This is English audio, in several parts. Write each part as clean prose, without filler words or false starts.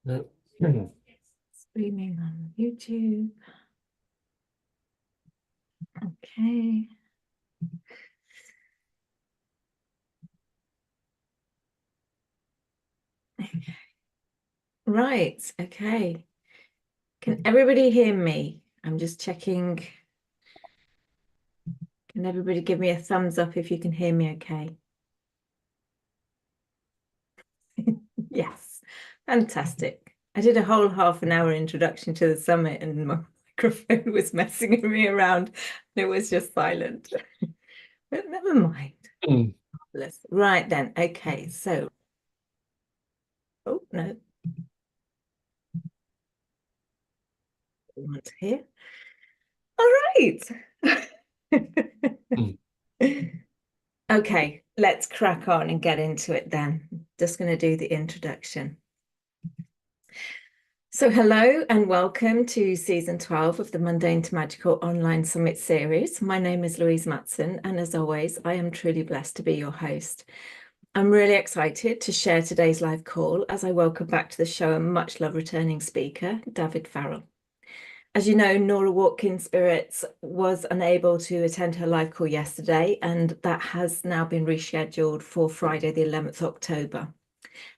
No. Streaming on YouTube. Okay. Right. Okay. Can everybody hear me? I'm just checking. Can everybody give me a thumbs up if you can hear me okay? Yes. Fantastic. I did a whole half an hour introduction to the summit and my microphone was messing me around and it was just silent. But never mind. Right then. Okay. So, oh no. I want to hear. All right. Okay, let's crack on and get into it then. Just going to do the introduction. So hello and welcome to season 12 of the Mundane to Magical online summit series. My name is Louise Matson, and as always, I am truly blessed to be your host. I'm really excited to share today's live call as I welcome back to the show a much loved returning speaker, Davyd Farrell. As you know, Nora Watkins Spirits was unable to attend her live call yesterday, and that has now been rescheduled for Friday, the 11th October.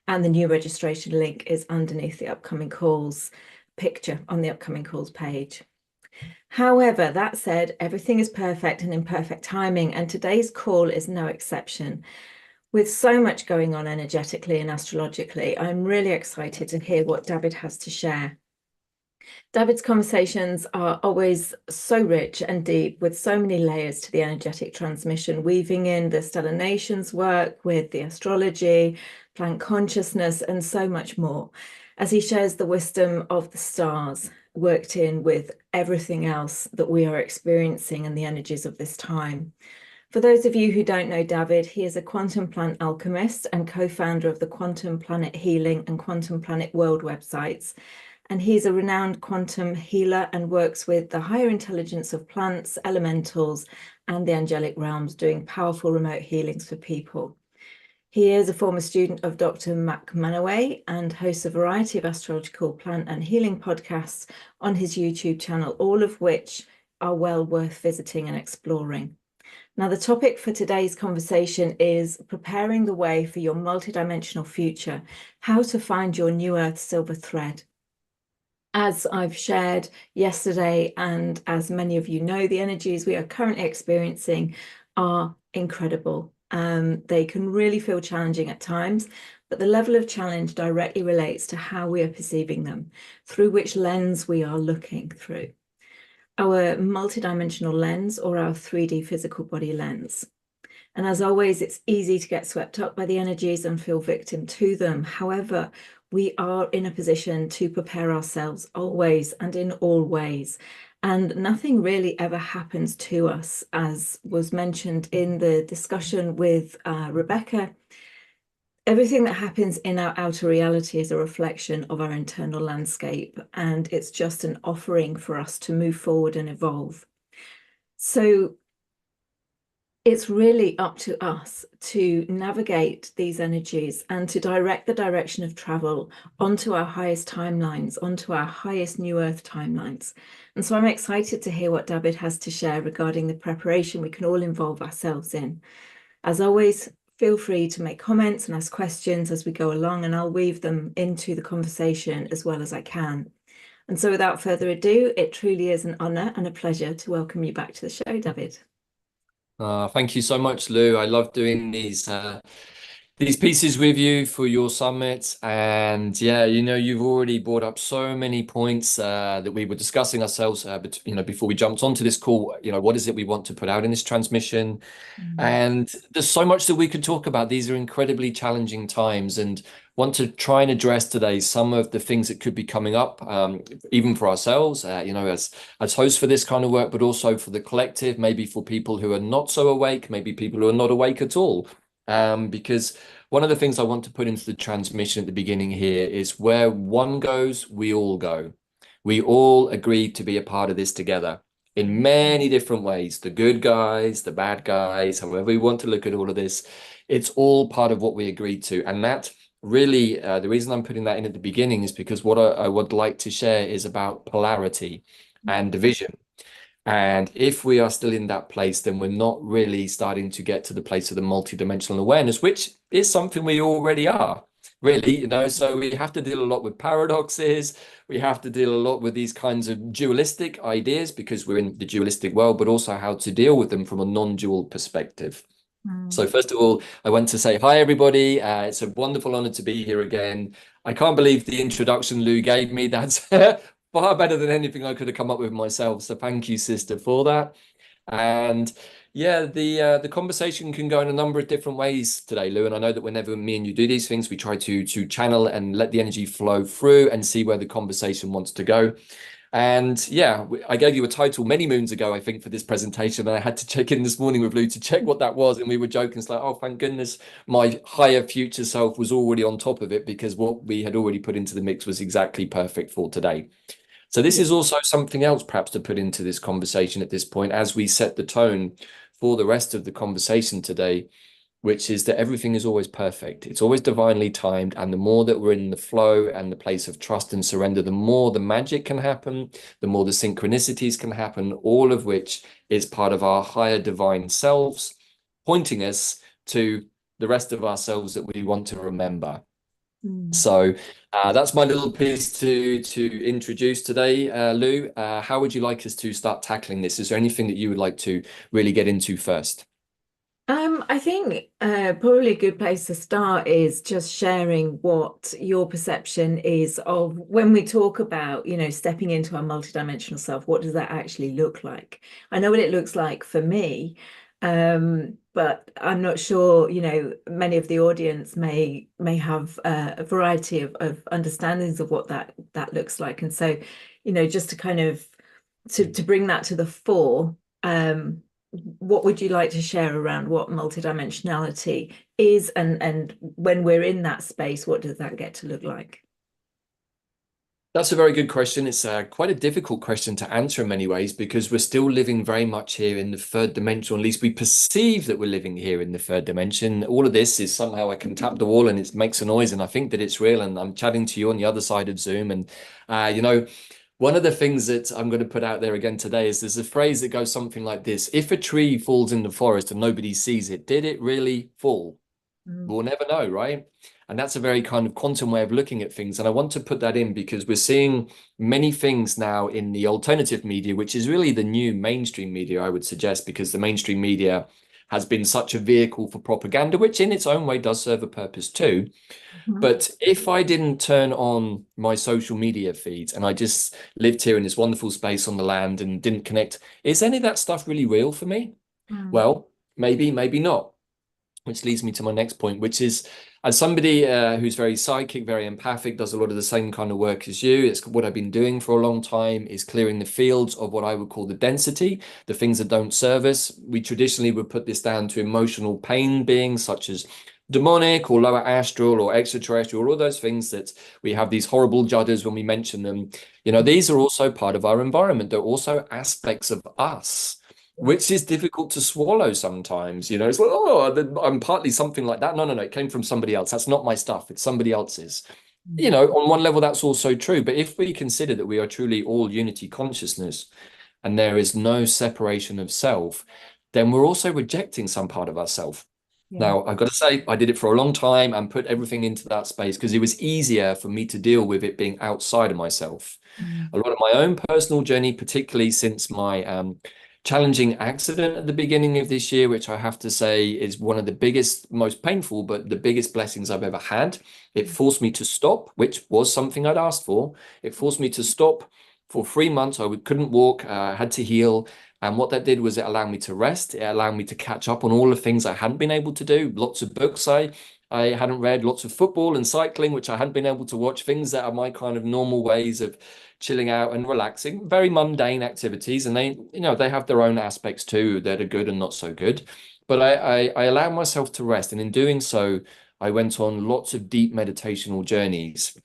And the new registration link is underneath the upcoming calls picture on the upcoming calls page. However, that said, everything is perfect and in perfect timing, and today's call is no exception. With so much going on energetically and astrologically, I'm really excited to hear what Davyd has to share. Davyd's conversations are always so rich and deep with so many layers to the energetic transmission, weaving in the stellar nations work with the astrology, plant consciousness, and so much more, as he shares the wisdom of the stars worked in with everything else that we are experiencing and the energies of this time. For those of you who don't know Davyd, he is a quantum plant alchemist and co-founder of the Quantum Planet Healing and Quantum Planet World websites. And he's a renowned quantum healer and works with the higher intelligence of plants, elementals, and the angelic realms, doing powerful remote healings for people. He is a former student of Dr. Mac Manaway and hosts a variety of astrological plant and healing podcasts on his YouTube channel, all of which are well worth visiting and exploring. Now, the topic for today's conversation is preparing the way for your multidimensional future, how to find your new earth silver thread. As I've shared yesterday, and as many of you know, the energies we are currently experiencing are incredible. They can really feel challenging at times, but the level of challenge directly relates to how we are perceiving them, through which lens we are looking through. Our multidimensional lens or our 3D physical body lens. And as always, it's easy to get swept up by the energies and feel victim to them. However, we are in a position to prepare ourselves always and in all ways. And nothing really ever happens to us, as was mentioned in the discussion with Rebecca. Everything that happens in our outer reality is a reflection of our internal landscape, and it's just an offering for us to move forward and evolve. So it's really up to us to navigate these energies and to direct the direction of travel onto our highest timelines, onto our highest new earth timelines. And so I'm excited to hear what Davyd has to share regarding the preparation we can all involve ourselves in. As always, feel free to make comments and ask questions as we go along, and I'll weave them into the conversation as well as I can. And so without further ado, it truly is an honor and a pleasure to welcome you back to the show, Davyd. Thank you so much, Lou. I love doing these pieces with you for your summit. And yeah, you've already brought up so many points that we were discussing ourselves, before we jumped onto this call. What is it we want to put out in this transmission? And there's so much that we could talk about. These are incredibly challenging times, and want to try and address today some of the things that could be coming up, even for ourselves, as hosts for this kind of work, but also for the collective, maybe for people who are not so awake, maybe people who are not awake at all. Because one of the things I want to put into the transmission at the beginning here is where one goes, we all go. We all agreed to be a part of this together in many different ways. The good guys, the bad guys, however we want to look at all of this, it's all part of what we agreed to. And that really, the reason I'm putting that in at the beginning is because what I would like to share is about polarity and division. And if we are still in that place, then we're not really starting to get to the place of the multidimensional awareness, which is something we already are, really, So we have to deal a lot with paradoxes. We have to deal a lot with these kinds of dualistic ideas because we're in the dualistic world, but also how to deal with them from a non-dual perspective. Mm. So first of all, I want to say hi, everybody. It's a wonderful honor to be here again. I can't believe the introduction Lou gave me. That's far better than anything I could have come up with myself. So thank you, sister, for that. And yeah, the conversation can go in a number of different ways today, Lou. And I know that whenever me and you do these things, we try to channel and let the energy flow through and see where the conversation wants to go. And yeah, I gave you a title many moons ago, I think, for this presentation. And I had to check in this morning with Lou to check what that was. And we were joking. It's like, oh, thank goodness my higher future self was already on top of it because what we had already put into the mix was exactly perfect for today. So this Yeah. is also something else perhaps to put into this conversation at this point as we set the tone for the rest of the conversation today, which is that everything is always perfect. It's always divinely timed. And the more that we're in the flow and the place of trust and surrender, the more the magic can happen, the more the synchronicities can happen, all of which is part of our higher divine selves, pointing us to the rest of ourselves that we want to remember. Mm. So that's my little piece to introduce today, Lou. How would you like us to start tackling this? Is there anything that you would like to really get into first? I think probably a good place to start is just sharing what your perception is of when we talk about, stepping into our multidimensional self, what does that actually look like? I know what it looks like for me, but I'm not sure, many of the audience may have a variety of understandings of what that looks like. And so, just to kind of to bring that to the fore, what would you like to share around what multidimensionality is, and when we're in that space, what does that get to look like? That's a very good question. It's quite a difficult question to answer in many ways because we're still living very much here in the third dimension. At least we perceive that we're living here in the third dimension. All of this is somehow I can tap the wall and it makes a noise and I think that it's real. And I'm chatting to you on the other side of Zoom. And, one of the things that I'm going to put out there again today is there's a phrase that goes something like this. If a tree falls in the forest and nobody sees it, did it really fall? Mm. We'll never know, right? And that's a very kind of quantum way of looking at things. And I want to put that in because we're seeing many things now in the alternative media, which is really the new mainstream media, I would suggest, because the mainstream media has been such a vehicle for propaganda, which in its own way does serve a purpose too. Mhm. But if I didn't turn on my social media feeds and I just lived here in this wonderful space on the land and didn't connect, is any of that stuff really real for me? Mm. Well, maybe, maybe not. Which leads me to my next point, which is as somebody who's very psychic, very empathic, does a lot of the same kind of work as you. It's what I've been doing for a long time is clearing the fields of what I would call the density, the things that don't serve us. We traditionally would put this down to emotional pain beings such as demonic or lower astral or extraterrestrial, all those things that we have these horrible judders when we mention them. These are also part of our environment. They're also aspects of us, which is difficult to swallow sometimes. It's like, oh, I'm partly something like that. No, no, no, it came from somebody else. That's not my stuff. It's somebody else's. Mm. On one level, that's also true. But if we consider that we are truly all unity consciousness and there is no separation of self, then we're also rejecting some part of ourself. Yeah. Now, I've got to say, I did it for a long time and put everything into that space because it was easier for me to deal with it being outside of myself. Mm. A lot of my own personal journey, particularly since my challenging accident at the beginning of this year, which I have to say is one of the biggest, most painful, but the biggest blessings I've ever had. It forced me to stop, which was something I'd asked for. It forced me to stop for 3 months. Couldn't walk, had to heal. And what that did was it allowed me to rest. It allowed me to catch up on all the things I hadn't been able to do. Lots of books I hadn't read, lots of football and cycling, which I hadn't been able to watch, things that are my kind of normal ways of chilling out and relaxing, very mundane activities. And they have their own aspects too that are good and not so good. But I allowed myself to rest. And in doing so, I went on lots of deep meditational journeys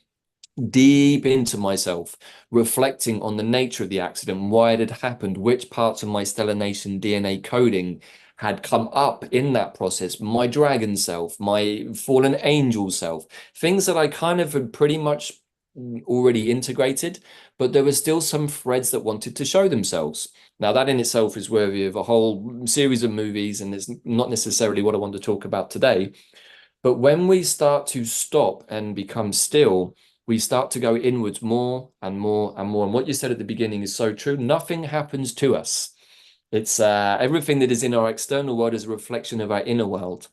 deep into myself, reflecting on the nature of the accident, why it had happened, which parts of my stellar nation DNA coding had come up in that process, my dragon self, my fallen angel self, things that I kind of had pretty much already integrated, but there were still some threads that wanted to show themselves. Now, that in itself is worthy of a whole series of movies, and it's not necessarily what I want to talk about today. But when we start to stop and become still, we start to go inwards more and more and more. And what you said at the beginning is so true. Nothing happens to us. It's everything that is in our external world is a reflection of our inner world.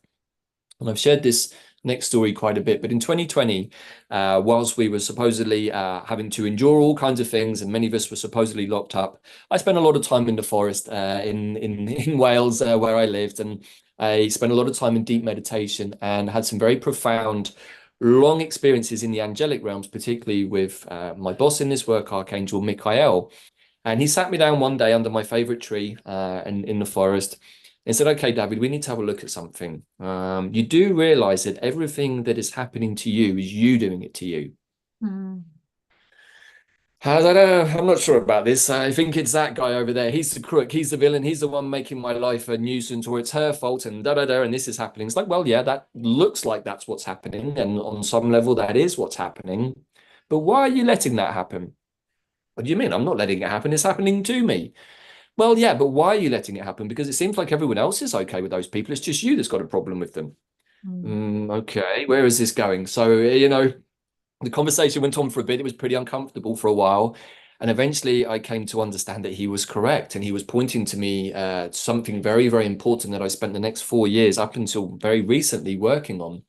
And I've shared this next story quite a bit, but in 2020, whilst we were supposedly having to endure all kinds of things, and many of us were supposedly locked up, I spent a lot of time in the forest in Wales, where I lived, and I spent a lot of time in deep meditation and had some very profound, long experiences in the angelic realms, particularly with my boss in this work, Archangel Michael. And he sat me down one day under my favorite tree in the forest and said, "Okay, David, we need to have a look at something. You do realize that everything that is happening to you is you doing it to you." Mm. I don't know. I'm not sure about this. I think it's that guy over there. He's the crook. He's the villain. He's the one making my life a nuisance, or it's her fault, and da da da. And this is happening. It's like, well, yeah, that looks like that's what's happening, and on some level, that is what's happening. But why are you letting that happen? What do you mean? I'm not letting it happen. It's happening to me. Well, yeah, but why are you letting it happen? Because it seems like everyone else is okay with those people. It's just you that's got a problem with them. Mm. Okay, where is this going? So, the conversation went on for a bit. It was pretty uncomfortable for a while. And eventually I came to understand that he was correct. And he was pointing to me something very, very important that I spent the next 4 years up until very recently working on.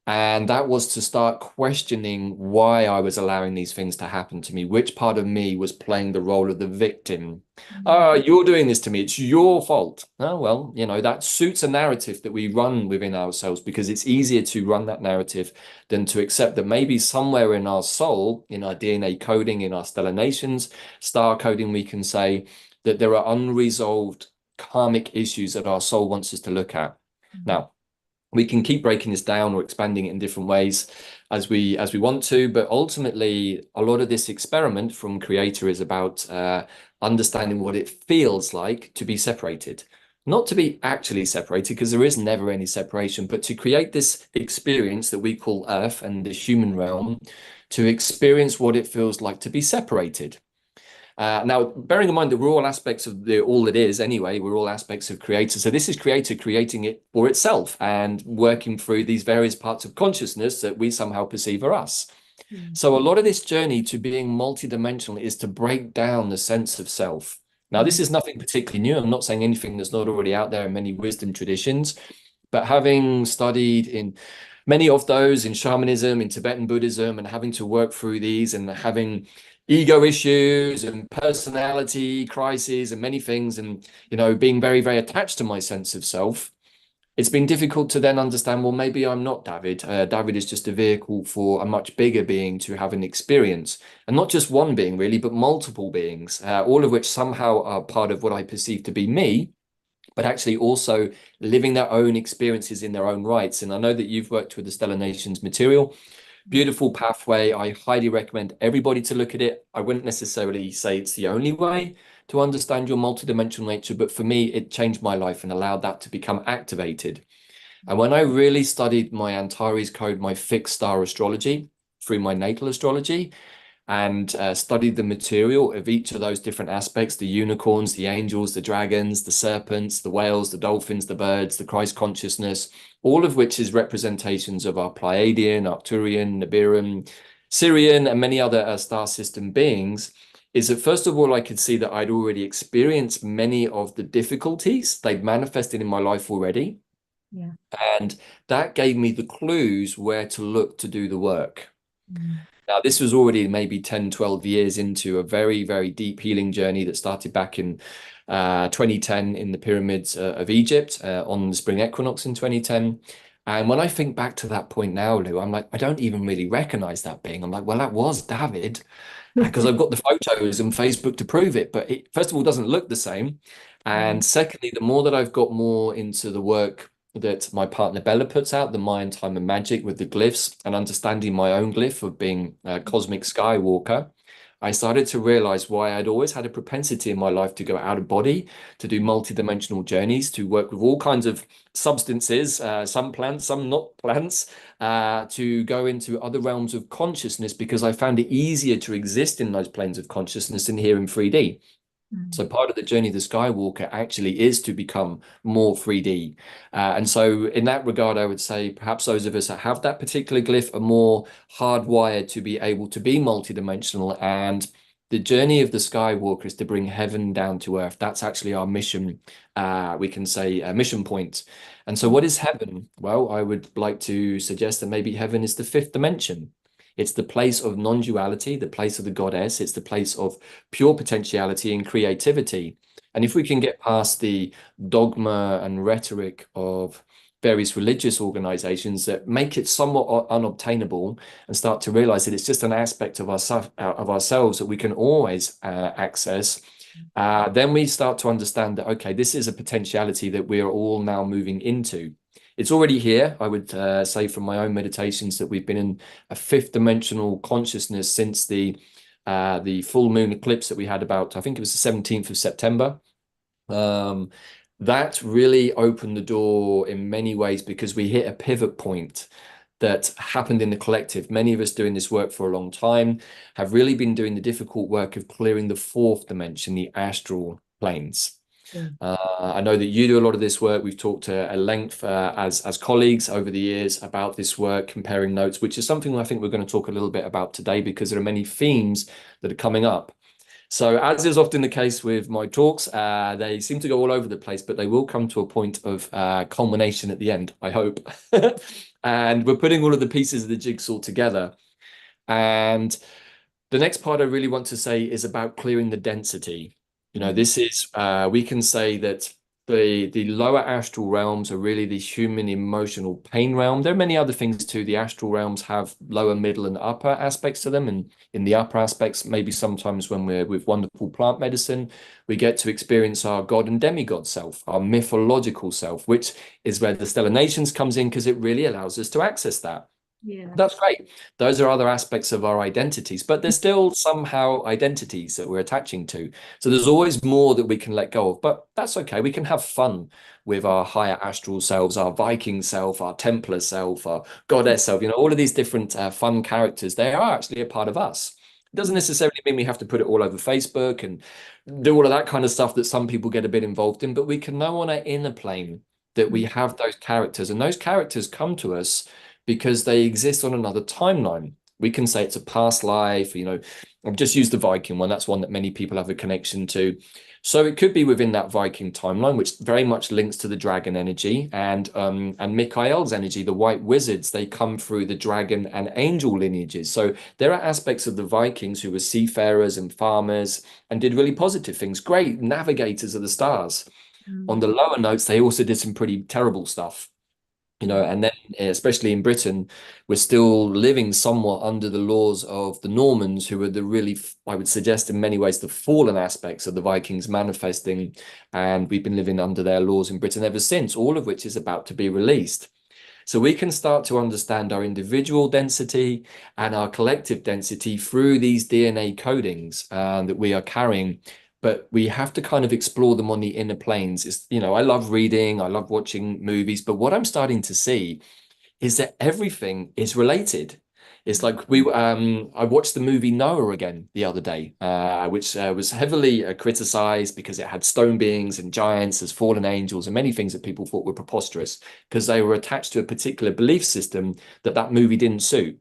And that was to start questioning why I was allowing these things to happen to me. Which part of me was playing the role of the victim? Mm. Oh, you're doing this to me. It's your fault. Oh, well, that suits a narrative that we run within ourselves, because it's easier to run that narrative than to accept that maybe somewhere in our soul, in our DNA coding, in our stellar nations, star coding, we can say that there are unresolved karmic issues that our soul wants us to look at. Mm. Now, we can keep breaking this down or expanding it in different ways as we want to, but ultimately a lot of this experiment from creator is about understanding what it feels like to be separated, not to be actually separated, because there is never any separation, but to create this experience that we call earth and the human realm, to experience what it feels like to be separated. Now, bearing in mind that we're all aspects of all it is anyway, we're all aspects of creator. So this is creator creating it for itself and working through these various parts of consciousness that we somehow perceive are us. Mm. So a lot of this journey to being multidimensional is to break down the sense of self. Now, this Mm. is nothing particularly new. I'm not saying anything that's not already out there in many wisdom traditions, but having studied in many of those in shamanism, in Tibetan Buddhism, and having to work through these and having ego issues and personality crises and many things, and being very, very attached to my sense of self, it's been difficult to then understand, well, maybe I'm not Davyd. Davyd is just a vehicle for a much bigger being to have an experience, and not just one being really, but multiple beings, all of which somehow are part of what I perceive to be me, but actually also living their own experiences in their own rights. And I know that you've worked with the Stellar Nations material. Beautiful pathway. I highly recommend everybody to look at it. I wouldn't necessarily say it's the only way to understand your multidimensional nature, but for me, it changed my life and allowed that to become activated. And when I really studied my Antares code, my fixed star astrology through my natal astrology, and studied the material of each of those different aspects, the unicorns, the angels, the dragons, the serpents, the whales, the dolphins, the birds, the Christ consciousness, all of which is representations of our Pleiadian, Arcturian, Nibiran, Syrian, and many other star system beings, is that first of all, I could see that I'd already experienced many of the difficulties. They'd manifested in my life already. Yeah. And that gave me the clues where to look to do the work. Mm. Now, this was already maybe 10, 12 years into a very, very deep healing journey that started back in 2010 in the pyramids of Egypt on the spring equinox in 2010. And when I think back to that point now, Lou, I'm like, I don't even really recognize that being. I'm like, well, that was Davyd, because I've got the photos and Facebook to prove it. But it, first of all, doesn't look the same. Mm. And secondly, the more that I've got more into the work that my partner Bella puts out, the Mayan Time and Magic with the glyphs, and understanding my own glyph of being a cosmic Skywalker, I started to realize why I'd always had a propensity in my life to go out of body, to do multidimensional journeys, to work with all kinds of substances, some plants, some not plants, to go into other realms of consciousness because I found it easier to exist in those planes of consciousness than here in 3D. Mm. So part of the journey of the Skywalker actually is to become more 3D. And so in that regard, I would say perhaps those of us that have that particular glyph are more hardwired to be able to be multidimensional. And the journey of the Skywalker is to bring heaven down to earth. That's actually our mission. We can say a mission point. And so what is heaven? Well, I would like to suggest that maybe heaven is the fifth dimension. It's the place of non-duality, the place of the goddess. It's the place of pure potentiality and creativity. And if we can get past the dogma and rhetoric of various religious organizations that make it somewhat unobtainable and start to realize that it's just an aspect of ourselves that we can always access, then we start to understand that, okay, this is a potentiality that we are all now moving into. It's already here. I would say from my own meditations that we've been in a fifth dimensional consciousness since the full moon eclipse that we had about, I think it was the 17th of September. Um, that really opened the door in many ways because we hit a pivot point that happened in the collective. Many of us doing this work for a long time have really been doing the difficult work of clearing the fourth dimension, the astral planes. Mm. I know that you do a lot of this work. We've talked at length as colleagues over the years about this work, comparing notes, which is something I think we're going to talk a little bit about today because there are many themes that are coming up. So as is often the case with my talks, they seem to go all over the place, but they will come to a point of culmination at the end, I hope. And we're putting all of the pieces of the jigsaw together. And the next part I really want to say is about clearing the density. You know, Mm. this is we can say that the lower astral realms are really the human emotional pain realm. There are many other things too. The astral realms have lower, middle, and upper aspects to them. And in the upper aspects, maybe sometimes when we're with wonderful plant medicine, we get to experience our God and demigod self, our mythological self, which is where the stellar nations comes in because it really allows us to access that. Yeah. That's great. Those are other aspects of our identities, but there's still somehow identities that we're attaching to. So there's always more that we can let go of, but that's okay. We can have fun with our higher astral selves, our Viking self, our Templar self, our goddess self, all of these different fun characters. They are actually a part of us. It doesn't necessarily mean we have to put it all over Facebook and do all of that kind of stuff that some people get a bit involved in, but we can know on our inner plane that we have those characters, and those characters come to us because they exist on another timeline. We can say it's a past life, I've just used the Viking one. That's one that many people have a connection to. So it could be within that Viking timeline, which very much links to the dragon energy and Michael's energy, the white wizards. They come through the dragon and angel lineages. So there are aspects of the Vikings who were seafarers and farmers and did really positive things, great navigators of the stars. On Mm. the lower notes, they also did some pretty terrible stuff. And then especially in Britain, we're still living somewhat under the laws of the Normans, who are the really, I would suggest in many ways, the fallen aspects of the Vikings manifesting. And we've been living under their laws in Britain ever since, all of which is about to be released. So we can start to understand our individual density and our collective density through these DNA codings that we are carrying. But we have to kind of explore them on the inner planes. I love reading, I love watching movies, but what I'm starting to see is that everything is related. It's like I watched the movie Noah again the other day, which was heavily criticized because it had stone beings and giants as fallen angels and many things that people thought were preposterous because they were attached to a particular belief system that movie didn't suit.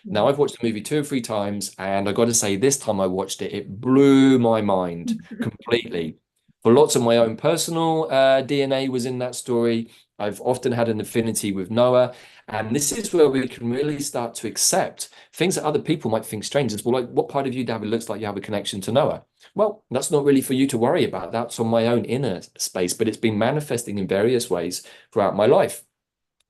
Now, I've watched the movie 2 or 3 times, and I got to say, this time I watched it, it blew my mind completely. For lots of my own personal DNA was in that story. I've often had an affinity with Noah, and this is where we can really start to accept things that other people might think strange. As well, like, what part of you, David, looks like you have a connection to Noah? Well, that's not really for you to worry about. That's on my own inner space, but it's been manifesting in various ways throughout my life,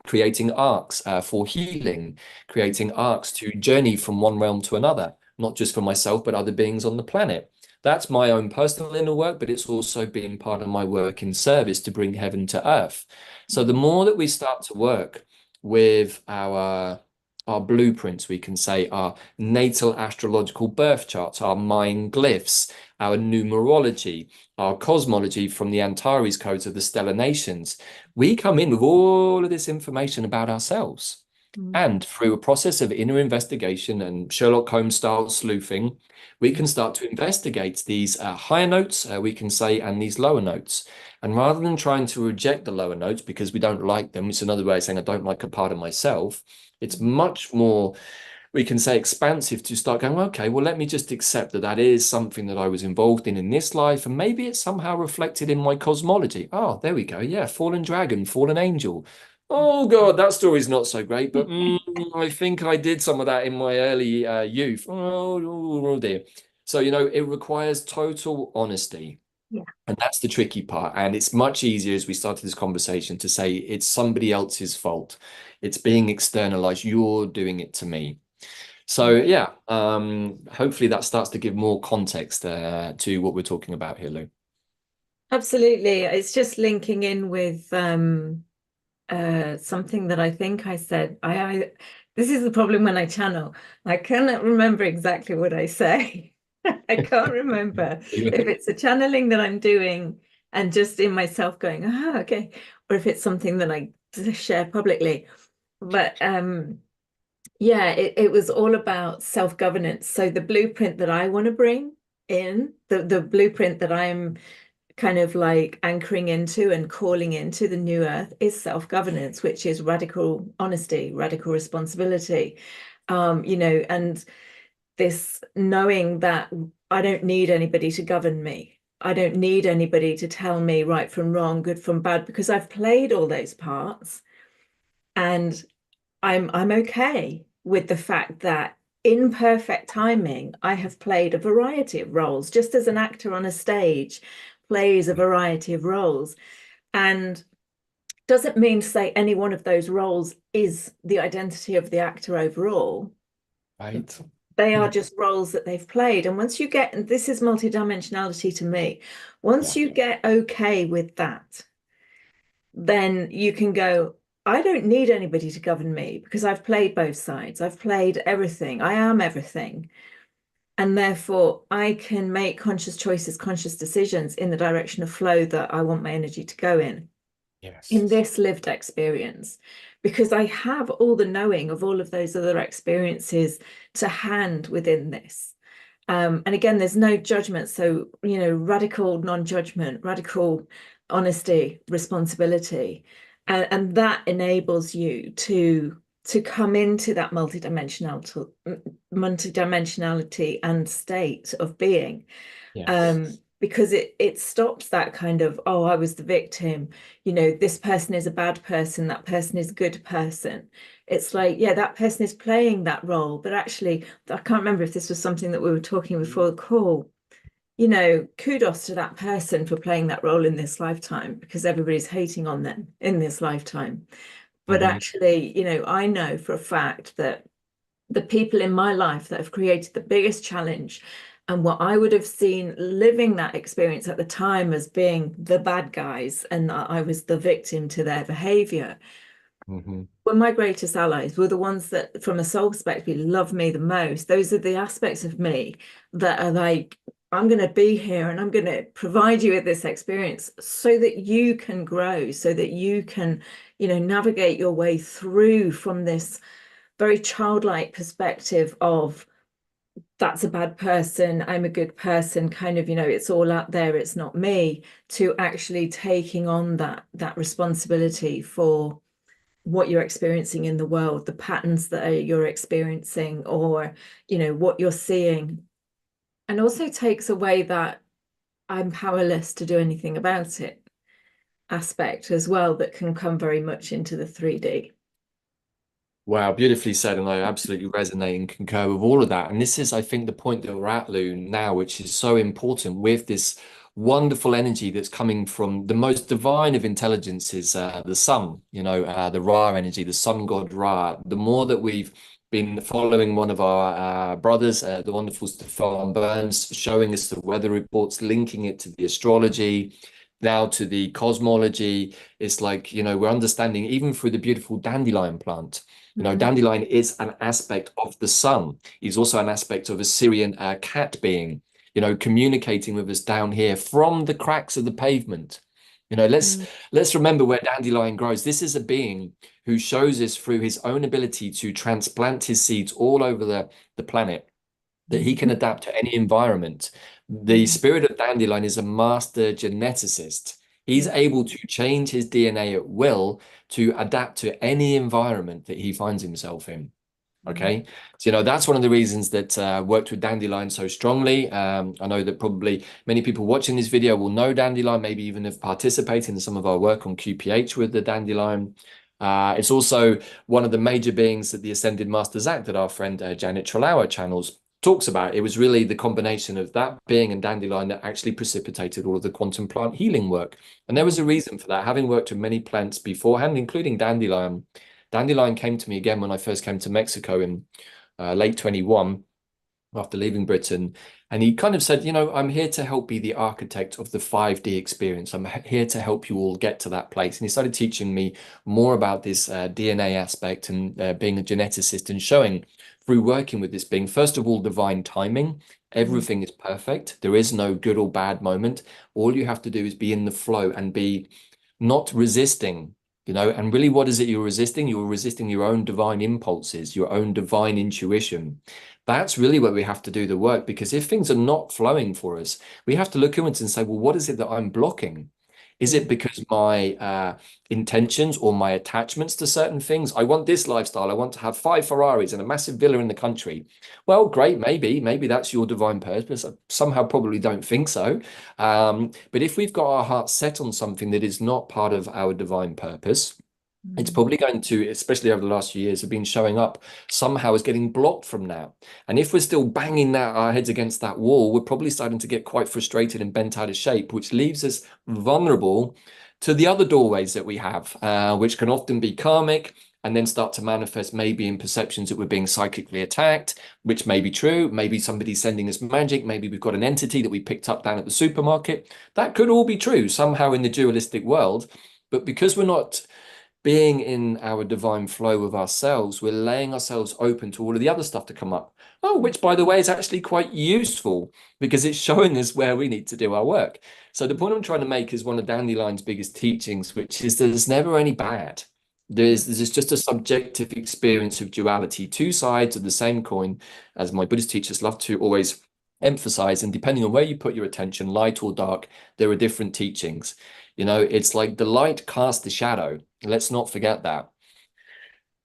creating arcs for healing, creating arcs to journey from one realm to another, not just for myself, but other beings on the planet. That's my own personal inner work, but it's also been part of my work in service to bring heaven to earth. So the more that we start to work with our our blueprints, we can say our natal astrological birth charts, our mind glyphs, our numerology, our cosmology from the Antares codes of the stellar nations. We come in with all of this information about ourselves. Mm. And through a process of inner investigation and Sherlock Holmes style sleuthing, we can start to investigate these higher notes, we can say, and these lower notes. And rather than trying to reject the lower notes because we don't like them, it's another way of saying I don't like a part of myself. It's much more, we can say, expansive to start going, okay, well, let me just accept that that is something that I was involved in this life. And maybe it's somehow reflected in my cosmology. Oh, there we go. Yeah, fallen dragon, fallen angel. Oh God, that story's not so great, but I think I did some of that in my early youth. Oh dear. So, it requires total honesty. Yeah, And that's the tricky part. And it's much easier as we started this conversation to say it's somebody else's fault. It's being externalized. You're doing it to me. So yeah. yeah, hopefully that starts to give more context to what we're talking about here, Lou. Absolutely. It's just linking in with something that I think I said. This is the problem when I channel. I cannot remember exactly what I say. I can't remember if it's a channeling that I'm doing and just in myself going, oh, okay, or if it's something that I share publicly. But yeah, it was all about self-governance. So the blueprint that I want to bring in, the blueprint that I'm kind of like anchoring into and calling into the new earth is self-governance, which is radical honesty, radical responsibility. And this knowing that I don't need anybody to govern me. I don't need anybody to tell me right from wrong, good from bad, because I've played all those parts and I'm okay with the fact that in perfect timing, I have played a variety of roles, just as an actor on a stage plays a variety of roles. And doesn't mean to say any one of those roles is the identity of the actor overall. Right. They are just roles that they've played. And once you get, and this is multidimensionality to me, once Yeah. you get okay with that, then you can go, I don't need anybody to govern me because I've played both sides. I've played everything. I am everything. And therefore, I can make conscious choices, conscious decisions in the direction of flow that I want my energy to go in Yes. this lived experience, because I have all the knowing of all of those other experiences to hand within this. And again, there's no judgment. So, radical non-judgment, radical honesty, responsibility. And that enables you to come into that multidimensionality and state of being. Yes. Because it stops that kind of, oh, I was the victim, this person is a bad person, that person is a good person. It's like, yeah, that person is playing that role, but actually, I can't remember if this was something that we were talking before the call. Kudos to that person for playing that role in this lifetime because everybody's hating on them in this lifetime. But Mhm. actually, I know for a fact that the people in my life that have created the biggest challenge and what I would have seen living that experience at the time as being the bad guys and I was the victim to their behavior Mhm. were my greatest allies, were the ones that from a soul perspective love me the most. Those are the aspects of me that are like, I'm going to be here and I'm going to provide you with this experience so that you can grow, so that you can, navigate your way through from this very childlike perspective of that's a bad person, I'm a good person, kind of, it's all out there, it's not me, to actually taking on that responsibility for what you're experiencing in the world, the patterns that you're experiencing, or what you're seeing, and also takes away that I'm powerless to do anything about it aspect as well that can come very much into the 3D. Wow, beautifully said, and I absolutely resonate and concur with all of that. And this is, I think, the point that we're at, Lou, now, which is so important with this wonderful energy that's coming from the most divine of intelligences, the sun, the Ra energy, the sun god Ra. The more that we've been following one of our brothers, the wonderful Stefan Burns, showing us the weather reports, linking it to the astrology, now to the cosmology. It's like, we're understanding even through the beautiful dandelion plant. Dandelion is an aspect of the sun. He's also an aspect of a Syrian cat being, communicating with us down here from the cracks of the pavement. Let's remember where dandelion grows. This is a being who shows us through his own ability to transplant his seeds all over the planet that he can adapt to any environment. The spirit of Dandelion is a master geneticist. He's able to change his DNA at will to adapt to any environment that he finds himself in. Okay, so that's one of the reasons that worked with Dandelion so strongly. I know that probably many people watching this video will know Dandelion, maybe even have participated in some of our work on QPH with the Dandelion. It's also one of the major beings that the Ascended Masters Act that our friend Janet Trelawa channels talks about. It was really the combination of that being and Dandelion that actually precipitated all of the quantum plant healing work. And there was a reason for that. Having worked with many plants beforehand, including Dandelion, Dandelion came to me again when I first came to Mexico in late 21 after leaving Britain. And he kind of said, I'm here to help be the architect of the 5D experience. I'm here to help you all get to that place. And he started teaching me more about this DNA aspect and being a geneticist and showing through working with this being, first of all, divine timing. Everything is perfect. There is no good or bad moment. All you have to do is be in the flow and be not resisting. And really, what is it you're resisting? You're resisting your own divine impulses, your own divine intuition. That's really where we have to do the work, because if things are not flowing for us, we have to look inwards and say, well, what is it that I'm blocking? Is it because my intentions or my attachments to certain things? I want this lifestyle. I want to have 5 Ferraris and a massive villa in the country. Well, great. Maybe that's your divine purpose. I somehow probably don't think so. But if we've got our heart set on something that is not part of our divine purpose, it's probably going to, especially over the last few years, have been showing up somehow as getting blocked from now. And if we're still banging our heads against that wall, we're probably starting to get quite frustrated and bent out of shape, which leaves us vulnerable to the other doorways that we have, which can often be karmic and then start to manifest maybe in perceptions that we're being psychically attacked, which may be true. Maybe somebody's sending us magic. Maybe we've got an entity that we picked up down at the supermarket. That could all be true somehow in the dualistic world. But because we're not being in our divine flow with ourselves, we're laying ourselves open to all of the other stuff to come up. Oh, which, by the way, is actually quite useful because it's showing us where we need to do our work. So the point I'm trying to make is one of Dandelion's biggest teachings, which is there's never any bad. There's just a subjective experience of duality, two sides of the same coin, as my Buddhist teachers love to always emphasize. And depending on where you put your attention, light or dark, there are different teachings. It's like the light casts the shadow. Let's not forget that.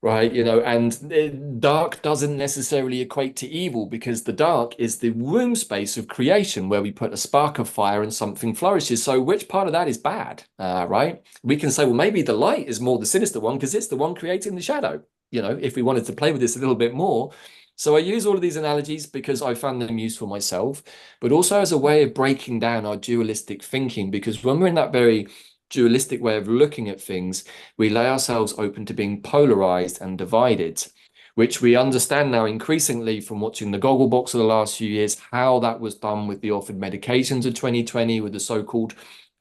Right, and dark doesn't necessarily equate to evil, because the dark is the womb space of creation where we put a spark of fire and something flourishes. So which part of that is bad, right? We can say, well, maybe the light is more the sinister one because it's the one creating the shadow, if we wanted to play with this a little bit more. So I use all of these analogies because I found them useful myself, but also as a way of breaking down our dualistic thinking, because when we're in that very dualistic way of looking at things, we lay ourselves open to being polarized and divided, which we understand now increasingly from watching the Gogglebox of the last few years, how that was done with the offered medications of 2020, with the so-called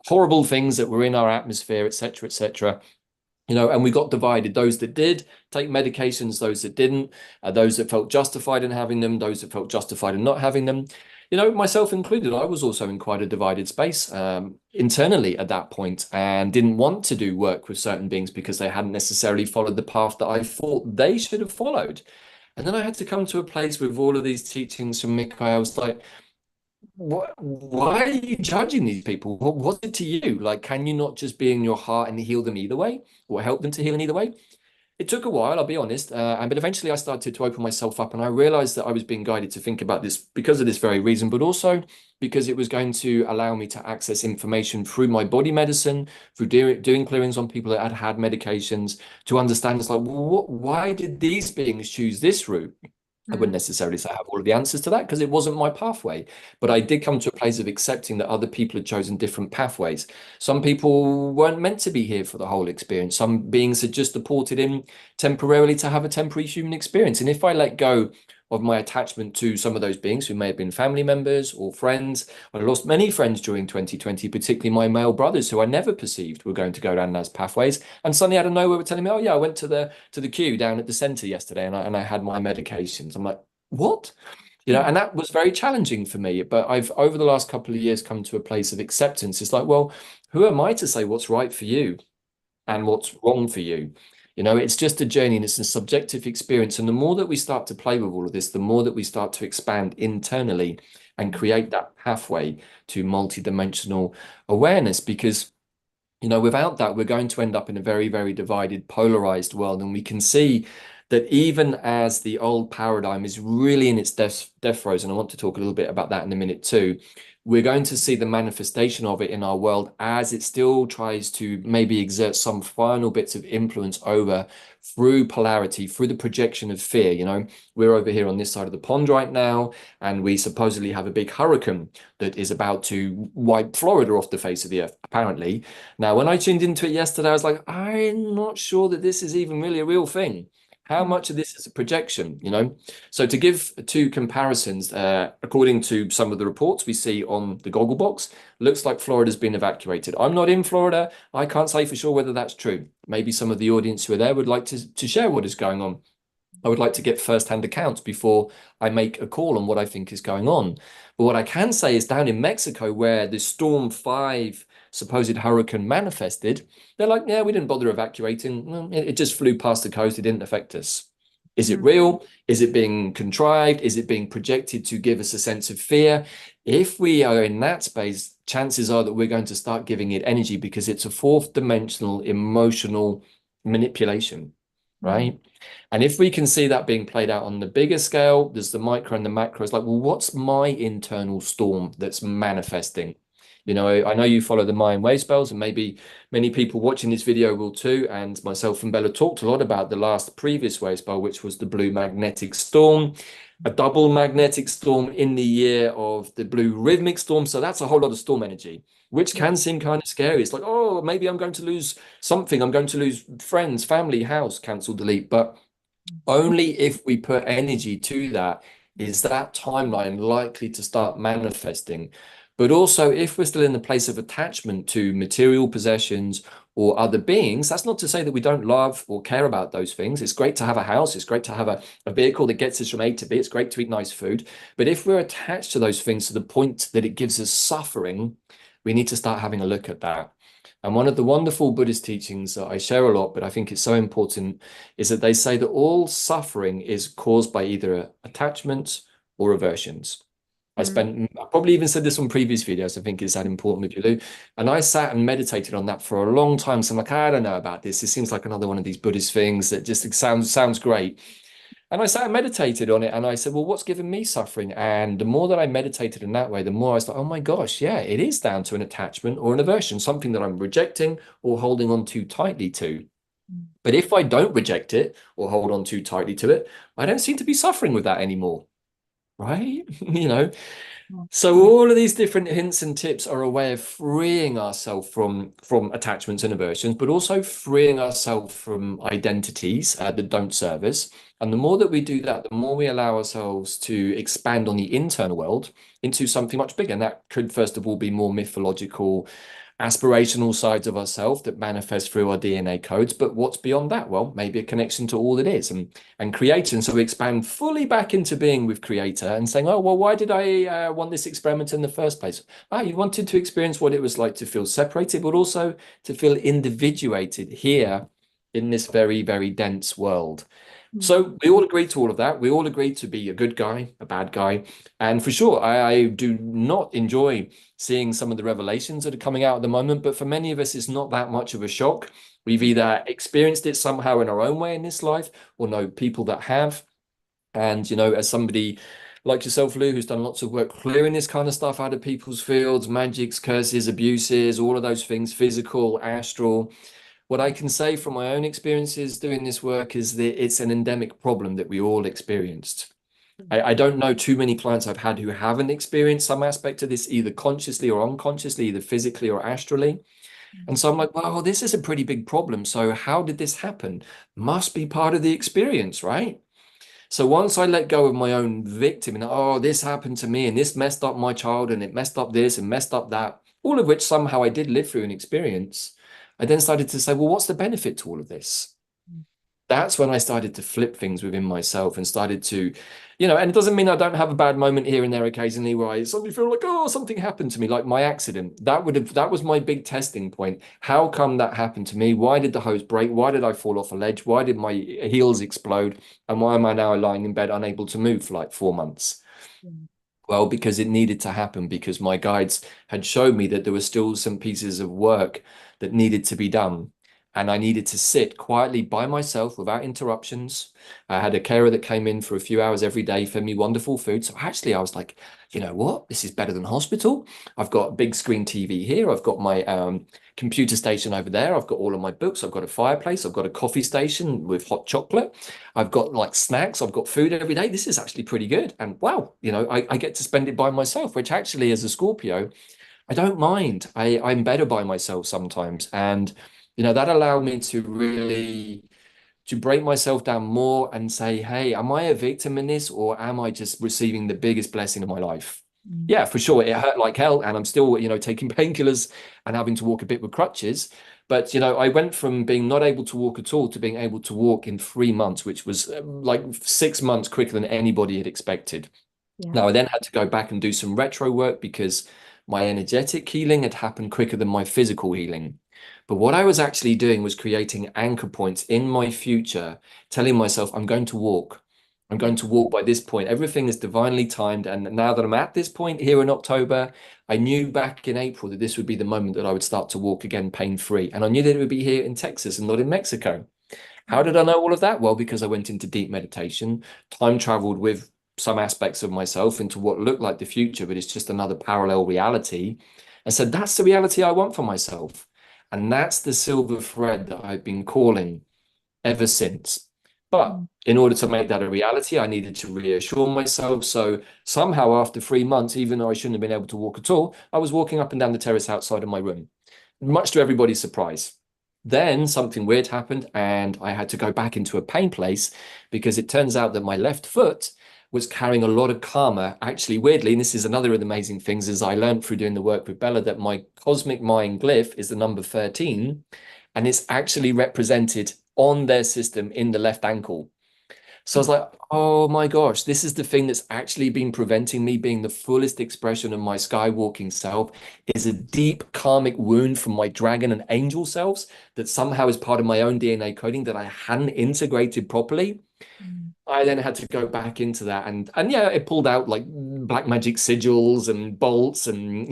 horrible things that were in our atmosphere, etc., etc. And we got divided, those that did take medications, those that didn't, those that felt justified in having them, those that felt justified in not having them. Myself included, I was also in quite a divided space internally at that point, and didn't want to do work with certain beings because they hadn't necessarily followed the path that I thought they should have followed. And then I had to come to a place with all of these teachings from Mikai. I was like, why are you judging these people? What's it to you? Like, can you not just be in your heart and heal them either way, or help them to heal in either way? It took a while, I'll be honest, but eventually I started to open myself up, and I realized that I was being guided to think about this because of this very reason, but also because it was going to allow me to access information through my body medicine, through doing clearings on people that had had medications, to understand it's like, well, why did these beings choose this route? I wouldn't necessarily say I have all of the answers to that because it wasn't my pathway, but I did come to a place of accepting that other people had chosen different pathways. Some people weren't meant to be here for the whole experience. Some beings had just deported in temporarily to have a temporary human experience. And if I let go of my attachment to some of those beings who may have been family members or friends. I lost many friends during 2020, particularly my male brothers who I never perceived were going to go down those pathways. And suddenly out of nowhere were telling me, oh yeah, I went to the queue down at the center yesterday and I had my medications. I'm like, what? And that was very challenging for me. But I've over the last couple of years come to a place of acceptance. It's like, well, who am I to say what's right for you and what's wrong for you? It's just a journey and it's a subjective experience. And the more that we start to play with all of this, the more that we start to expand internally and create that pathway to multidimensional awareness. Because, without that, we're going to end up in a very, very divided, polarized world. And we can see that even as the old paradigm is really in its death throes, and I want to talk a little bit about that in a minute too, we're going to see the manifestation of it in our world as it still tries to maybe exert some final bits of influence over through polarity, through the projection of fear. We're over here on this side of the pond right now, and we supposedly have a big hurricane that is about to wipe Florida off the face of the earth, apparently. Now, when I tuned into it yesterday, I was like, I'm not sure that this is even really a real thing. How much of this is a projection, So to give two comparisons, according to some of the reports we see on the Gogglebox, looks like Florida's been evacuated. I'm not in Florida. I can't say for sure whether that's true. Maybe some of the audience who are there would like to share what is going on. I would like to get first-hand accounts before I make a call on what I think is going on. But what I can say is down in Mexico, where the Storm 5 supposed hurricane manifested, they're like, yeah, we didn't bother evacuating. Well, it just flew past the coast. It didn't affect us. Is it real? Is it being contrived? Is it being projected to give us a sense of fear? If we are in that space, chances are that we're going to start giving it energy because it's a fourth dimensional emotional manipulation, right? And if we can see that being played out on the bigger scale, there's the micro and the macro. It's like, well, what's my internal storm that's manifesting? I know you follow the Mayan wave spells, and maybe many people watching this video will too. And myself and Bella talked a lot about the last previous wave spell, which was the blue magnetic storm, a double magnetic storm in the year of the blue rhythmic storm. So that's a whole lot of storm energy, which can seem kind of scary. It's like, oh, maybe I'm going to lose something. I'm going to lose friends, family, house, cancel, delete. But only if we put energy to that is that timeline likely to start manifesting. But also, if we're still in the place of attachment to material possessions or other beings, that's not to say that we don't love or care about those things. It's great to have a house. It's great to have a vehicle that gets us from A to B. It's great to eat nice food. But if we're attached to those things to the point that it gives us suffering, we need to start having a look at that. And one of the wonderful Buddhist teachings that I share a lot, but I think it's so important, is that they say that all suffering is caused by either attachments or aversions. I probably even said this on previous videos. I think it's that important with you, Lou. And I sat and meditated on that for a long time. So I'm like, I don't know about this. It seems like another one of these Buddhist things that just sounds great. And I sat and meditated on it and I said, well, what's given me suffering? And the more that I meditated in that way, the more I was like, oh my gosh, yeah, it is down to an attachment or an aversion, something that I'm rejecting or holding on too tightly to. But if I don't reject it or hold on too tightly to it, I don't seem to be suffering with that anymore. Right? So all of these different hints and tips are a way of freeing ourselves from attachments and aversions, but also freeing ourselves from identities that don't serve us. And the more that we do that, the more we allow ourselves to expand on the internal world into something much bigger. And that could, first of all, be more mythological, aspirational sides of ourselves that manifest through our DNA codes. But what's beyond that? Well, maybe a connection to all it is and creator. And so we expand fully back into being with creator and saying, oh, well, why did I want this experiment in the first place? You wanted to experience what it was like to feel separated, but also to feel individuated here in this very, very dense world. So we all agreed to all of that. We all agreed to be a good guy, a bad guy. And for sure, I do not enjoy seeing some of the revelations that are coming out at the moment. But for many of us, it's not that much of a shock. We've either experienced it somehow in our own way in this life or know people that have. And, as somebody like yourself, Lou, who's done lots of work clearing this kind of stuff out of people's fields, magics, curses, abuses, all of those things, physical, astral. What I can say from my own experiences doing this work is that it's an endemic problem that we all experienced. I don't know too many clients I've had who haven't experienced some aspect of this, either consciously or unconsciously, either physically or astrally. And so I'm like, well, this is a pretty big problem. So how did this happen? Must be part of the experience, right? So once I let go of my own victim and, oh, this happened to me and this messed up my child and it messed up this and messed up that, all of which somehow I did live through and experience, I then started to say, well, what's the benefit to all of this? That's when I started to flip things within myself and started to, and it doesn't mean I don't have a bad moment here and there occasionally where I suddenly feel like, oh, something happened to me, like my accident. That was my big testing point. How come that happened to me? Why did the hose break? Why did I fall off a ledge? Why did my heels explode? And why am I now lying in bed unable to move for like 4 months? Mm. Well, because it needed to happen, because my guides had showed me that there were still some pieces of work that needed to be done. And I needed to sit quietly by myself without interruptions. I had a carer that came in for a few hours every day, fed me wonderful food. So actually, I was like, you know what? This is better than hospital. I've got a big screen TV here. I've got my computer station over there. I've got all of my books. I've got a fireplace. I've got a coffee station with hot chocolate. I've got like snacks, I've got food every day. This is actually pretty good. And wow, I get to spend it by myself, which actually, as a Scorpio, I don't mind. I'm better by myself sometimes. And, that allowed me to really to break myself down more and say, hey, am I a victim in this or am I just receiving the biggest blessing of my life? Mm. Yeah, for sure. It hurt like hell. And I'm still, taking painkillers and having to walk a bit with crutches. But, I went from being not able to walk at all to being able to walk in 3 months, which was like 6 months quicker than anybody had expected. Yeah. Now, I then had to go back and do some retro work because my energetic healing had happened quicker than my physical healing. But what I was actually doing was creating anchor points in my future, telling myself, I'm going to walk. I'm going to walk by this point. Everything is divinely timed. And now that I'm at this point here in October, I knew back in April that this would be the moment that I would start to walk again pain-free. And I knew that it would be here in Texas and not in Mexico. How did I know all of that? Well, because I went into deep meditation, time traveled with some aspects of myself into what looked like the future, but it's just another parallel reality. And so that's the reality I want for myself. And that's the silver thread that I've been calling ever since. But Mm. in order to make that a reality, I needed to reassure myself. So somehow, after 3 months, even though I shouldn't have been able to walk at all, I was walking up and down the terrace outside of my room, much to everybody's surprise. Then something weird happened, and I had to go back into a pain place because it turns out that my left foot was carrying a lot of karma. Actually, weirdly, and this is another of the amazing things, is I learned through doing the work with Bella that my cosmic mind glyph is the number 13, and it's actually represented on their system in the left ankle. So I was like, oh my gosh, this is the thing that's actually been preventing me being the fullest expression of my skywalking self is a deep karmic wound from my dragon and angel selves that somehow is part of my own DNA coding that I hadn't integrated properly. Mm. I then had to go back into that and yeah, it pulled out like black magic sigils and bolts and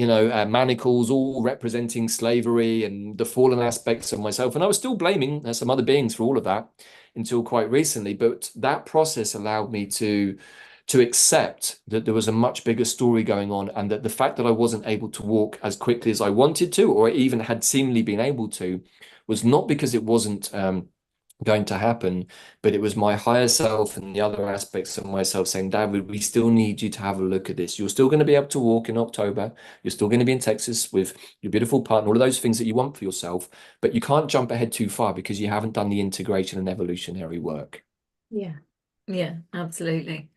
manacles, all representing slavery and the fallen aspects of myself. And I was still blaming some other beings for all of that until quite recently. But that process allowed me to accept that there was a much bigger story going on, and that the fact that I wasn't able to walk as quickly as I wanted to, or even had seemingly been able to, was not because it wasn't going to happen, but it was my higher self and the other aspects of myself saying, David, we still need you to have a look at this. You're still going to be able to walk in October. You're still going to be in Texas with your beautiful partner, all of those things that you want for yourself, but you can't jump ahead too far because you haven't done the integration and evolutionary work. Yeah. Yeah, absolutely.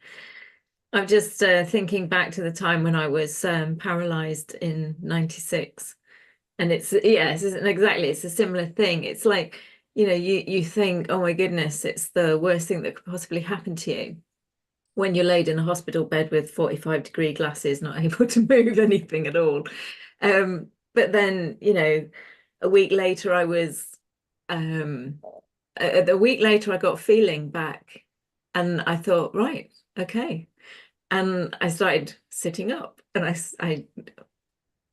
I'm just thinking back to the time when I was paralyzed in 96. And it's a similar thing. It's like, you think, oh my goodness, it's the worst thing that could possibly happen to you when you're laid in a hospital bed with 45-degree glasses, not able to move anything at all. But then, a week later I was a week later I got feeling back and I thought, right, okay. And I started sitting up and I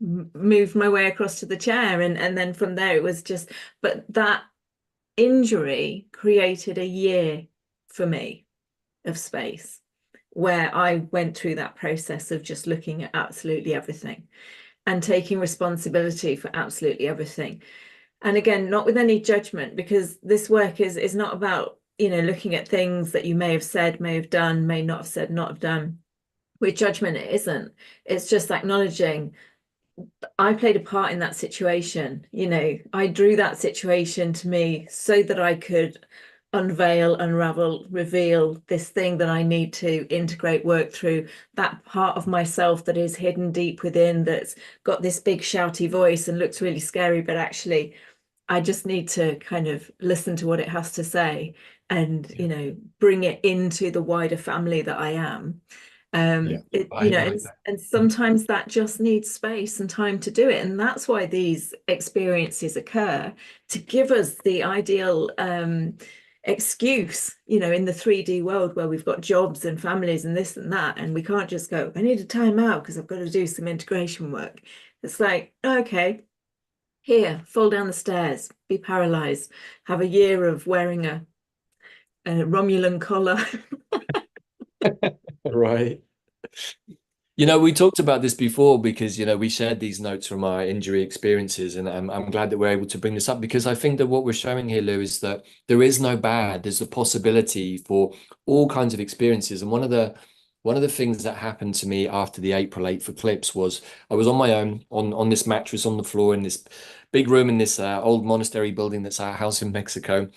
moved my way across to the chair, and then from there it was just, but that injury created a year for me of space where I went through that process of just looking at absolutely everything and taking responsibility for absolutely everything. And again, not with any judgment, because this work is not about, looking at things that you may have said, may have done, may not have said, not have done. With judgment, it isn't. It's just acknowledging I played a part in that situation. I drew that situation to me so that I could unveil, unravel, reveal this thing that I need to integrate, work through, that part of myself that is hidden deep within, that's got this big shouty voice and looks really scary, but actually I just need to kind of listen to what it has to say and, Yeah. bring it into the wider family that I am. Yeah. It, I like that. and sometimes that just needs space and time to do it. And that's why these experiences occur, to give us the ideal excuse, in the 3D world where we've got jobs and families and this and that, and we can't just go, I need a time out because I've got to do some integration work. It's like, okay, here, fall down the stairs, be paralyzed, have a year of wearing a Romulan collar. Right. You know, we talked about this before because, we shared these notes from our injury experiences, and I'm glad that we're able to bring this up because I think that what we're showing here, Lou, is that there is no bad. There's a possibility for all kinds of experiences. And one of the things that happened to me after the April 8th eclipse was I was on my own on this mattress on the floor in this big room in this old monastery building that's our house in Mexico.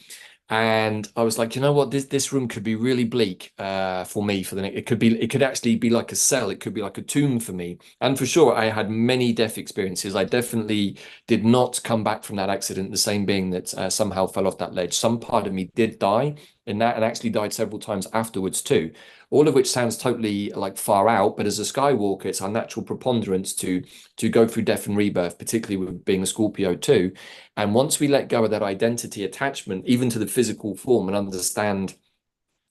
And I was like, you know what, this room could be really bleak for me for the next. It could actually be like a cell. It could be like a tomb for me. And for sure, I had many death experiences. I definitely did not come back from that accident the same being that somehow fell off that ledge. Some part of me did die in that, and actually died several times afterwards too. All of which sounds totally like far out, but as a Skywalker, it's our natural preponderance to go through death and rebirth, particularly with being a Scorpio too. And once we let go of that identity attachment, even to the physical form, and understand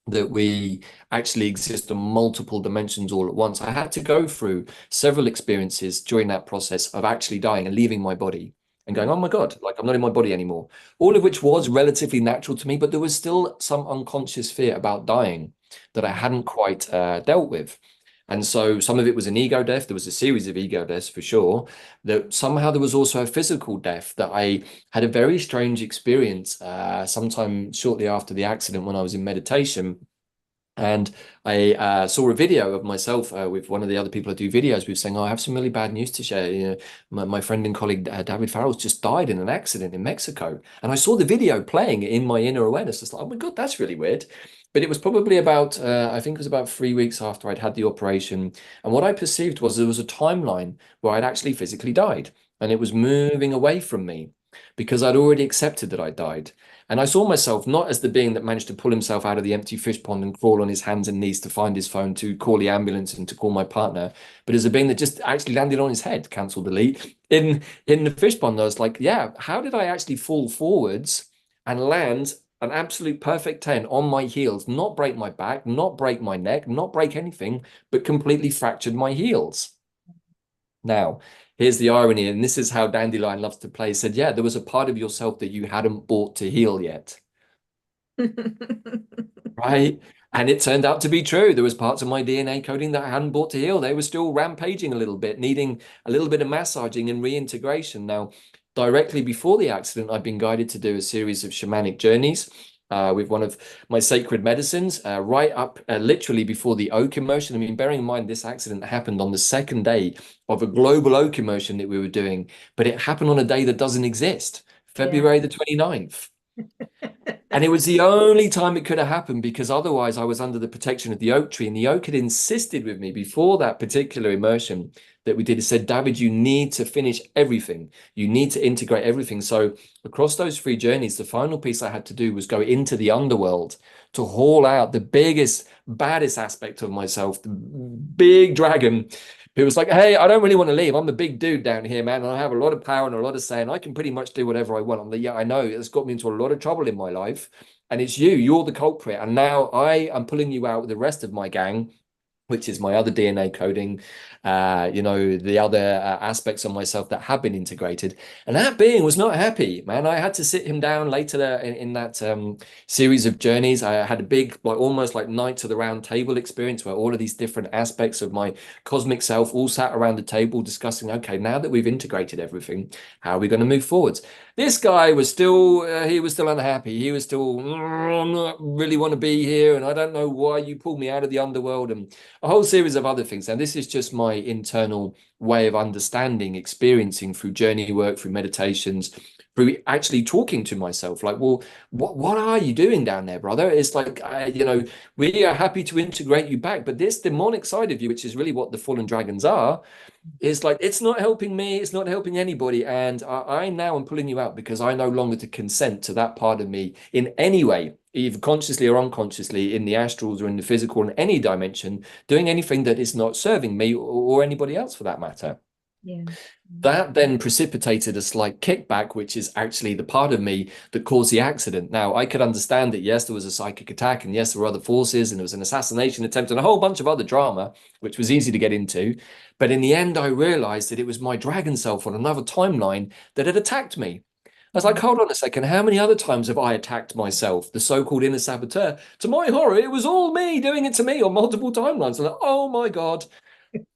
that we actually exist on multiple dimensions all at once, I had to go through several experiences during that process of actually dying and leaving my body and going, oh my God, like I'm not in my body anymore. All of which was relatively natural to me, but there was still some unconscious fear about dying that I hadn't quite dealt with. And so some of it was an ego death. There was a series of ego deaths for sure. That somehow there was also a physical death that I had a very strange experience sometime shortly after the accident when I was in meditation. And I saw a video of myself with one of the other people I do videos with saying, oh, I have some really bad news to share. My friend and colleague, Davyd Farrell's just died in an accident in Mexico. And I saw the video playing in my inner awareness. It's like, oh my God, that's really weird. But it was probably about, I think it was about 3 weeks after I'd had the operation. And what I perceived was there was a timeline where I'd actually physically died and it was moving away from me because I'd already accepted that I died. And I saw myself not as the being that managed to pull himself out of the empty fish pond and crawl on his hands and knees to find his phone, to call the ambulance and to call my partner, but as a being that just actually landed on his head, cancel delete, in the fish pond. I was like, yeah, how did I actually fall forwards and land an absolute perfect 10 on my heels, not break my back, not break my neck, not break anything, but completely fractured my heels? Now, here's the irony, and this is how Dandelion loves to play. He said, yeah, there was a part of yourself that you hadn't bought to heal yet, right? And it turned out to be true. There was parts of my DNA coding that I hadn't bought to heal. They were still rampaging a little bit, needing a little bit of massaging and reintegration. Now, directly before the accident, I've been guided to do a series of shamanic journeys with one of my sacred medicines, right up literally before the oak immersion. I mean, bearing in mind this accident happened on the second day of a global oak immersion that we were doing, but it happened on a day that doesn't exist, Yeah. February the 29th. And it was the only time it could have happened because otherwise I was under the protection of the oak tree. And the oak had insisted with me before that particular immersion that we did. It said, David, you need to finish everything. You need to integrate everything. So across those 3 journeys, the final piece I had to do was go into the underworld to haul out the biggest, baddest aspect of myself, the big dragon who was like, hey, I don't really want to leave. I'm the big dude down here, man. And I have a lot of power and a lot of say, and I can pretty much do whatever I want. I'm like, yeah, I know. It's got me into a lot of trouble in my life. And it's you. You're the culprit. And now I am pulling you out with the rest of my gang, which is my other DNA coding, the other aspects of myself that have been integrated. And that being was not happy, man. I had to sit him down later in that series of journeys. I had a big, like almost like Knights of the Round Table experience where all of these different aspects of my cosmic self all sat around the table discussing, okay, now that we've integrated everything, how are we going to move forwards? This guy was still, he was still unhappy. He was still, I not really want to be here. And I don't know why you pulled me out of the underworld and a whole series of other things. And this is just my internal way of understanding, experiencing through journey work, through meditations, through actually talking to myself. Like, well, what are you doing down there, brother? It's like, we are happy to integrate you back, but this demonic side of you, which is really what the fallen dragons are, is like, it's not helping me, it's not helping anybody, and I now am pulling you out because I no longer to consent to that part of me in any way, either consciously or unconsciously, in the astrals or in the physical, in any dimension, doing anything that is not serving me or anybody else for that matter. Yeah. That then precipitated a slight kickback, which is actually the part of me that caused the accident. Now, I could understand that, yes, there was a psychic attack, and yes, there were other forces, and there was an assassination attempt, and a whole bunch of other drama, which was easy to get into. But in the end, I realized that it was my dragon self on another timeline that had attacked me. I was like, hold on a second, how many other times have I attacked myself, the so-called inner saboteur? To my horror, it was all me doing it to me on multiple timelines. I'm like, oh my God.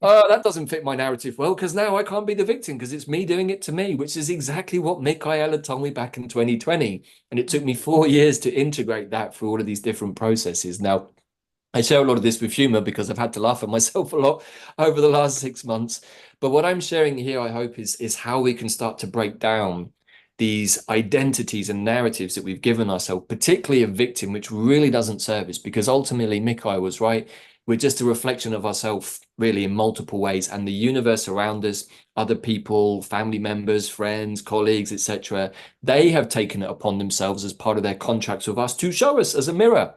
That doesn't fit my narrative well, because now I can't be the victim because it's me doing it to me, which is exactly what Michaela told me back in 2020. And it took me 4 years to integrate that through all of these different processes. Now, I share a lot of this with humor because I've had to laugh at myself a lot over the last 6 months. But what I'm sharing here, I hope, is how we can start to break down these identities and narratives that we've given ourselves, particularly a victim, which really doesn't serve us, because ultimately Mikai was right. We're just a reflection of ourselves, really, in multiple ways, and the universe around us, other people, family members, friends, colleagues, etc., they have taken it upon themselves as part of their contracts with us to show us as a mirror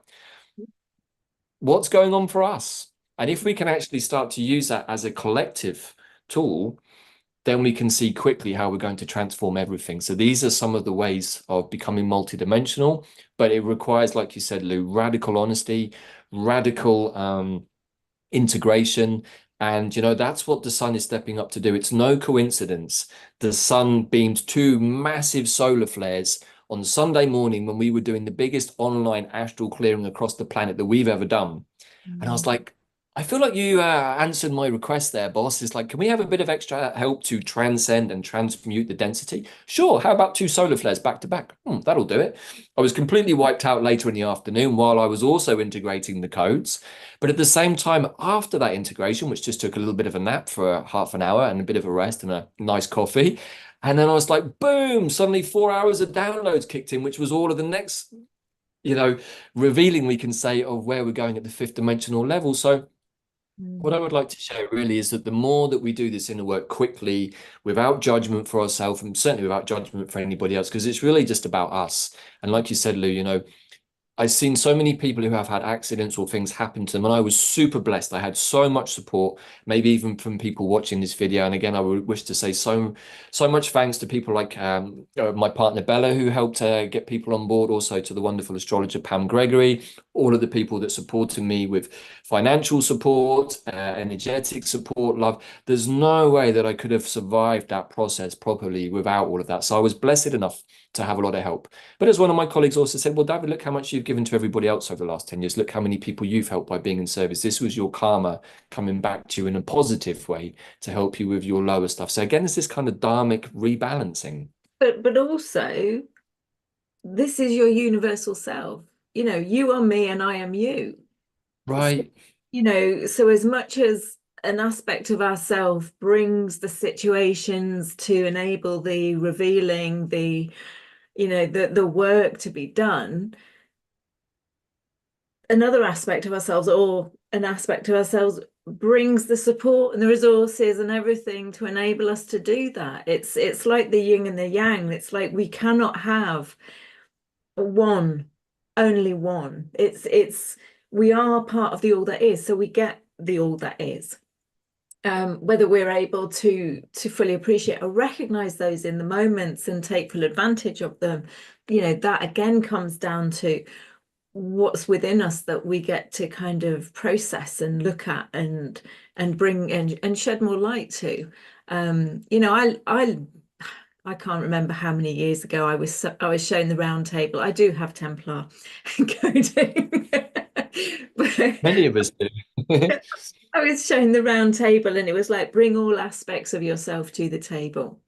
what's going on for us. And if we can actually start to use that as a collective tool, then we can see quickly how we're going to transform everything. So these are some of the ways of becoming multidimensional, but it requires, like you said, Lou, radical honesty, radical integration. And, that's what the sun is stepping up to do. It's no coincidence. The sun beamed two massive solar flares on Sunday morning when we were doing the biggest online astral clearing across the planet that we've ever done. And I was like, I feel like you answered my request there, boss. It's like, can we have a bit of extra help to transcend and transmute the density? Sure. How about two solar flares back to back? That'll do it. I was completely wiped out later in the afternoon while I was also integrating the codes. But at the same time, after that integration, which just took a little bit of a nap for half an hour and a bit of a rest and a nice coffee. And then I was like, boom, suddenly 4 hours of downloads kicked in, which was all of the next, revealing, we can say, of where we're going at the fifth dimensional level. So what I would like to share really is that the more that we do this inner work quickly, without judgment for ourselves, and certainly without judgment for anybody else, because it's really just about us. And like you said, Lou, I've seen so many people who have had accidents or things happen to them, and I was super blessed. I had so much support, maybe even from people watching this video. And again, I would wish to say so much thanks to people like my partner Bella, who helped get people on board, also to the wonderful astrologer Pam Gregory, all of the people that supported me with financial support, energetic support, love. There's no way that I could have survived that process properly without all of that. So I was blessed enough to have a lot of help. But as one of my colleagues also said, well, David, look how much you've given to everybody else over the last 10 years. Look how many people you've helped by being in service. This was your karma coming back to you in a positive way to help you with your lower stuff. So again, it's this kind of dharmic rebalancing. But also, this is your universal self. You are me and I am you. Right. So as much as an aspect of ourself brings the situations to enable the revealing, the work to be done, another aspect of ourselves, or an aspect of ourselves, brings the support and the resources and everything to enable us to do that. It's like the yin and the yang. It's like we cannot have only one. It's we are part of the all that is, so we get the all that is. Whether we're able to fully appreciate or recognize those in the moments and take full advantage of them, that again comes down to what's within us that we get to kind of process and look at and bring and shed more light to. I can't remember how many years ago I was shown the round table. I do have Templar coding. Many of us do. I was shown the round table, and it was like, bring all aspects of yourself to the table.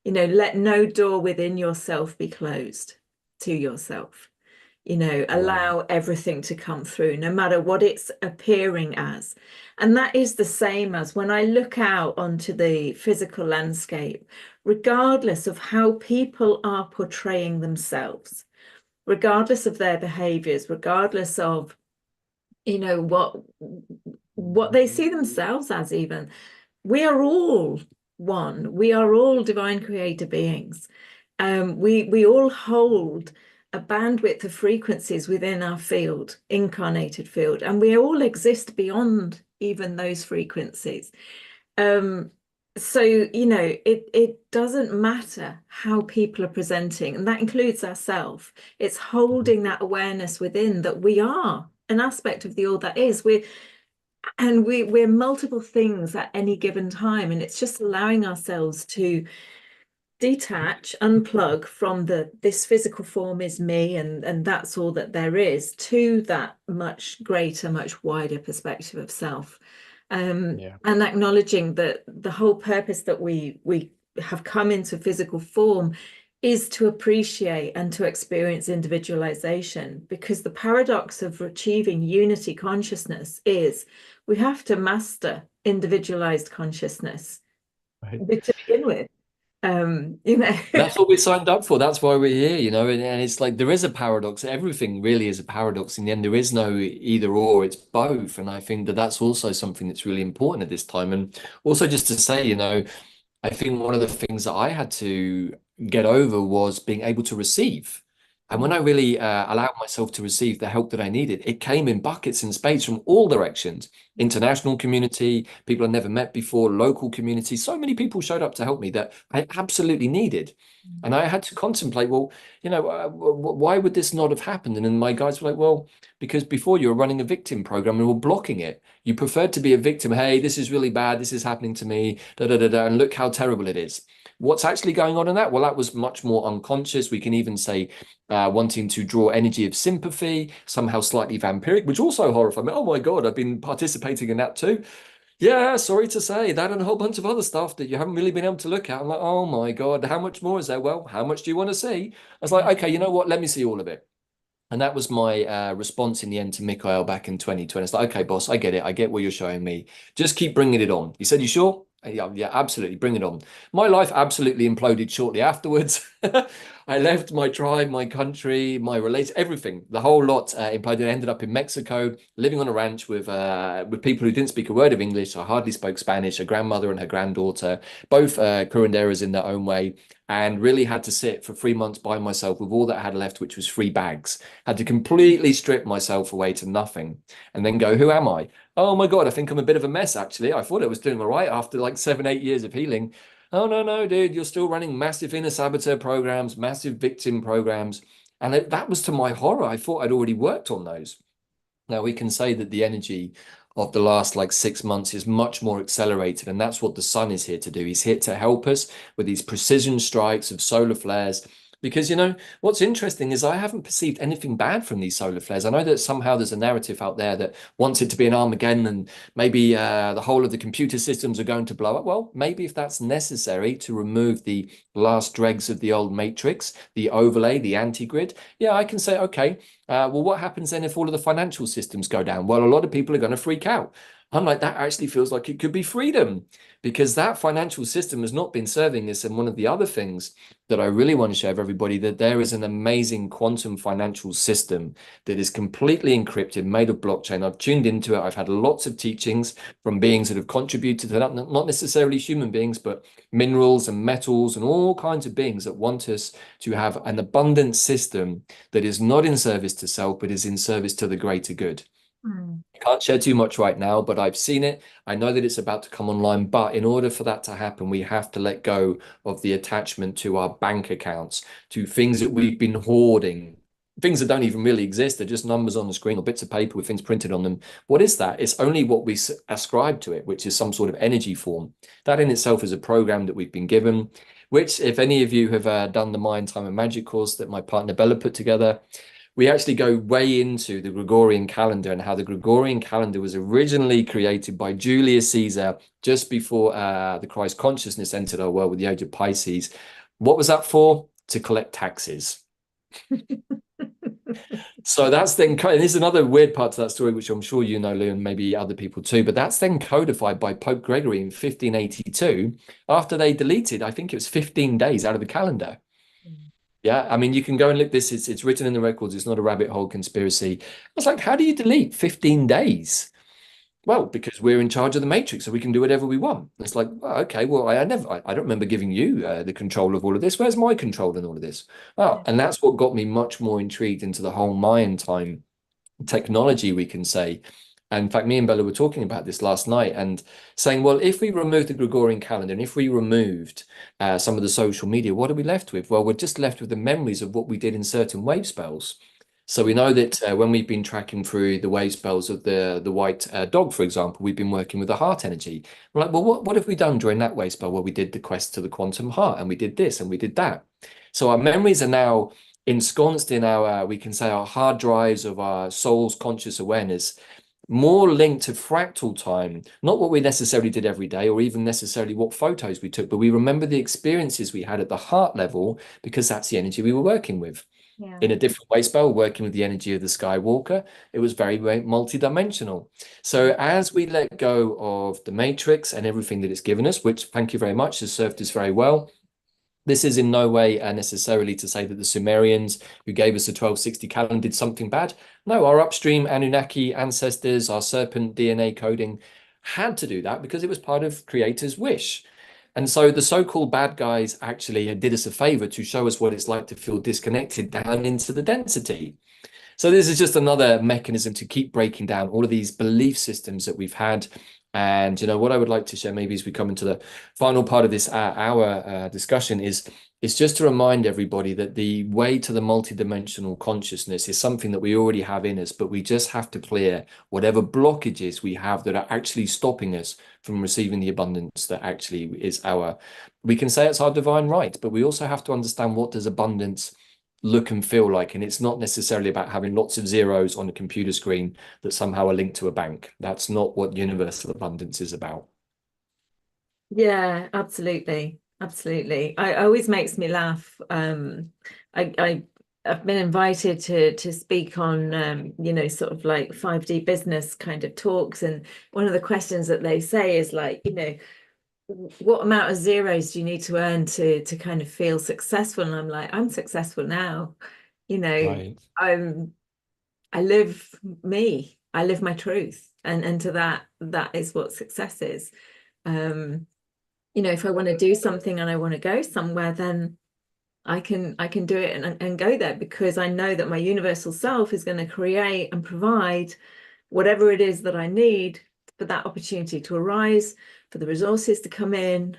Let no door within yourself be closed to yourself. allow everything to come through, no matter what it's appearing as. And that is the same as when I look out onto the physical landscape, regardless of how people are portraying themselves, regardless of their behaviors, regardless of, what they see themselves as even. We are all one. We are all divine creator beings. We all hold a bandwidth of frequencies within our field, incarnated field, and we all exist beyond even those frequencies. So, it doesn't matter how people are presenting, and that includes ourselves. It's holding that awareness within that we are an aspect of the all that is. We're multiple things at any given time, and it's just allowing ourselves to detach, unplug from this physical form is me, and that's all that there is, to that much greater, much wider perspective of self. And acknowledging that the whole purpose that we have come into physical form is to appreciate and to experience individualization, because the paradox of achieving unity consciousness is we have to master individualized consciousness to begin with. That's what we signed up for. That's why we're here, and it's like there is a paradox. Everything really is a paradox. In the end, there is no either or, it's both. And I think that that's also something that's really important at this time. And also just to say, I think one of the things that I had to get over was being able to receive. And when I really allowed myself to receive the help that I needed, it came in buckets and spades from all directions. International community, people I never met before, local community. So many people showed up to help me that I absolutely needed. And I had to contemplate, well, why would this not have happened? And then my guys were like, well, because before you were running a victim program and were blocking it. You preferred to be a victim. Hey, this is really bad. This is happening to me. Da, da, da, da, and look how terrible it is. What's actually going on in that? Well, that was much more unconscious. We can even say wanting to draw energy of sympathy, somehow slightly vampiric, which also horrified me. Oh my God, I've been participating in that too. Yeah, sorry to say that and a whole bunch of other stuff that you haven't really been able to look at. I'm like, oh my God, how much more is there? Well, how much do you want to see? I was like, okay, you know what? Let me see all of it. And that was my response in the end to Mikhail back in 2020. It's like, okay, boss, I get it. I get what you're showing me. Just keep bringing it on. He said, you sure? Yeah, absolutely. Bring it on. My life absolutely imploded shortly afterwards. I left my tribe, my country, my relatives, everything. The whole lot imploded. I ended up in Mexico, living on a ranch with people who didn't speak a word of English. I hardly spoke Spanish. A grandmother and her granddaughter, both curanderas in their own way, and really had to sit for 3 months by myself with all that I had left, which was 3 bags. Had to completely strip myself away to nothing and then go, who am I? Oh my God, I think I'm a bit of a mess, actually. I thought I was doing all right after like 7, 8 years of healing. Oh, no, dude, you're still running massive inner saboteur programs, massive victim programs. And that was to my horror. I thought I'd already worked on those. Now we can say that the energy of the last like 6 months is much more accelerated, and that's what the sun is here to do. He's here to help us with these precision strikes of solar flares. Because what's interesting is I haven't perceived anything bad from these solar flares. I know that somehow there's a narrative out there that wants it to be an Armageddon and maybe the whole of the computer systems are going to blow up. Well, maybe if that's necessary to remove the last dregs of the old matrix, the overlay, the anti-grid, yeah, I can say, okay, well, what happens then if all of the financial systems go down? Well, a lot of people are going to freak out. I'm like, that actually feels like it could be freedom, because that financial system has not been serving us. And one of the other things that I really want to share with everybody, that there is an amazing quantum financial system that is completely encrypted, made of blockchain. I've tuned into it. I've had lots of teachings from beings that have contributed to that, not necessarily human beings, but minerals and metals and all kinds of beings that want us to have an abundant system that is not in service to self, but is in service to the greater good. I can't share too much right now, but I've seen it. I know that it's about to come online, but in order for that to happen, we have to let go of the attachment to our bank accounts, to things that we've been hoarding, things that don't even really exist. They're just numbers on the screen or bits of paper with things printed on them. What is that? It's only what we ascribe to it, which is some sort of energy form. That in itself is a program that we've been given, which if any of you have done the Mind, Time and Magic course that my partner Bella put together, we actually go way into the Gregorian calendar and how the Gregorian calendar was originally created by Julius Caesar just before the Christ consciousness entered our world with the age of Pisces. What was that for? To collect taxes. So that's then, and this is another weird part to that story, which I'm sure you know, Lou, and maybe other people too, but that's then codified by Pope Gregory in 1582 after they deleted, I think it was 15 days out of the calendar. Yeah, I mean, you can go and look this, it's written in the records, it's not a rabbit hole conspiracy. I was like, how do you delete 15 days? Well, because we're in charge of the matrix, so we can do whatever we want. It's like, oh, okay, well, I don't remember giving you the control of all of this. Where's my control in all of this? Oh, Yeah. and that's what got me much more intrigued into the whole Mayan time technology, we can say. And in fact, me and Bella were talking about this last night and saying, well, if we removed the Gregorian calendar and if we removed some of the social media, what are we left with? Well, we're just left with the memories of what we did in certain wave spells. So we know that when we've been tracking through the wave spells of the white dog, for example, we've been working with the heart energy. We're like, well, what have we done during that wave spell? Well, we did the quest to the quantum heart and we did this and we did that. So our memories are now ensconced in our, we can say, our hard drives of our soul's conscious awareness, more linked to fractal time, not what we necessarily did every day or even necessarily what photos we took, but we remember the experiences we had at the heart level because that's the energy we were working with. Yeah. In a different way spell, working with the energy of the Skywalker, it was very, very multidimensional. So as we let go of the matrix and everything that it's given us, which thank you very much, has served us very well, this is in no way necessarily to say that the Sumerians who gave us the 1260 calendar did something bad. No, our upstream Anunnaki ancestors, our serpent DNA coding had to do that because it was part of Creator's wish. And so the so-called bad guys actually did us a favor to show us what it's like to feel disconnected down into the density. So this is just another mechanism to keep breaking down all of these belief systems that we've had. And what I would like to share, maybe as we come into the final part of this hour discussion, is just to remind everybody that the way to the multidimensional consciousness is something that we already have in us, but we just have to clear whatever blockages we have that are actually stopping us from receiving the abundance that actually is our, we can say it's our divine right, but we also have to understand what does abundance look and feel like. And it's not necessarily about having lots of zeros on a computer screen that somehow are linked to a bank. That's not what universal abundance is about. Yeah, absolutely. Absolutely. I always makes me laugh. I've been invited to speak on sort of like 5D business kind of talks. And one of the questions that they say is like, what amount of zeros do you need to earn to kind of feel successful? And I'm like, I'm successful now. You know, Right. I'm I live me. I live my truth. And to that is what success is. Um, if I want to do something and I want to go somewhere, then I can do it and go there because I know that my universal self is going to create and provide whatever it is that I need for that opportunity to arise, for the resources to come in.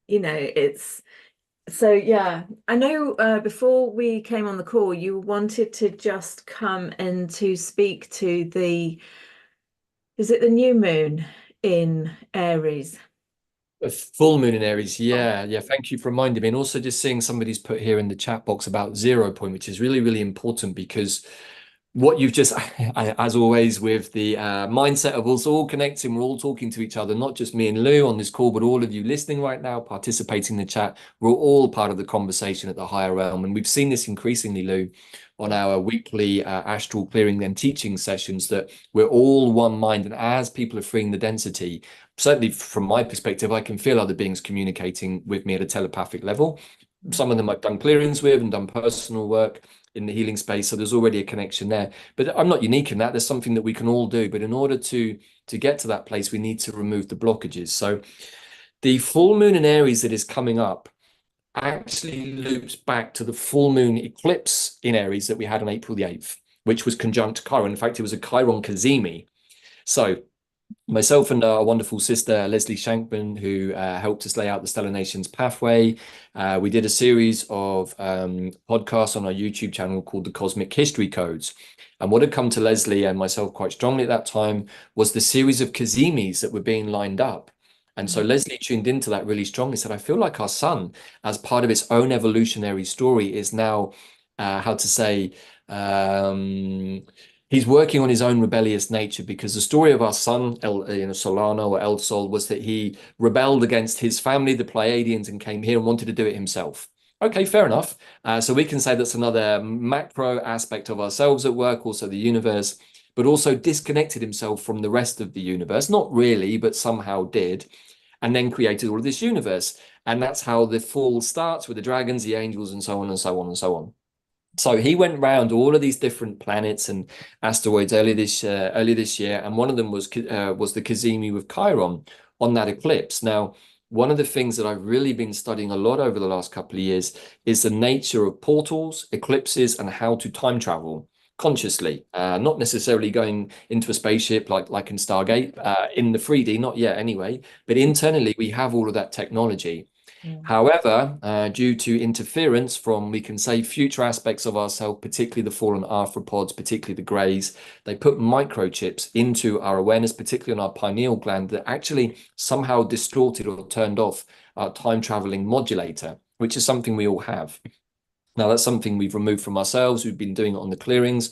It's so yeah. I know before we came on the call, you wanted to just come and to speak to is it the new moon in Aries? A full moon in Aries. Yeah. Yeah. Thank you for reminding me. And also just seeing somebody's put here in the chat box about 0 point, which is really, really important because what you've just, as always, with the mindset of us all connecting, we're all talking to each other, not just me and Lou on this call, but all of you listening right now, participating in the chat. We're all part of the conversation at the higher realm. And we've seen this increasingly, Lou, on our weekly astral clearing and teaching sessions, that we're all one mind. And as people are freeing the density, certainly from my perspective, I can feel other beings communicating with me at a telepathic level. Some of them I've done clearings with and done personal work in the healing space, so there's already a connection there. But I'm not unique in that. There's something that we can all do. But in order to get to that place, we need to remove the blockages. So the full moon in Aries that is coming up actually loops back to the full moon eclipse in Aries that we had on April the 8th, which was conjunct Chiron. In fact, it was a Chiron Cazimi. So myself and our wonderful sister Leslie Shankman, who helped us lay out the Stellar Nations pathway. We did a series of podcasts on our YouTube channel called the Cosmic History Codes. And what had come to Leslie and myself quite strongly at that time was the series of Kazimis that were being lined up. And so Leslie tuned into that really strongly, said, I feel like our sun, as part of its own evolutionary story, is now, how to say, he's working on his own rebellious nature, because the story of our son, Solano or El Sol, was that he rebelled against his family, the Pleiadians, and came here and wanted to do it himself. Okay, fair enough. So we can say that's another macro aspect of ourselves at work, also the universe, but also disconnected himself from the rest of the universe. Not really, but somehow did, and then created all of this universe. And that's how the fall starts with the dragons, the angels, and so on and so on and so on. So he went round all of these different planets and asteroids early this year, and one of them was the Cazimi with Chiron on that eclipse. Now, one of the things that I've really been studying a lot over the last couple of years is the nature of portals, eclipses, and how to time travel consciously, not necessarily going into a spaceship like in Stargate, in the 3D, not yet anyway, but internally we have all of that technology. Mm. However, due to interference from, we can say, future aspects of ourselves, particularly the fallen arthropods, particularly the greys, they put microchips into our awareness, particularly on our pineal gland, that actually somehow distorted or turned off our time traveling modulator, which is something we all have. Now, that's something we've removed from ourselves. We've been doing it on the clearings,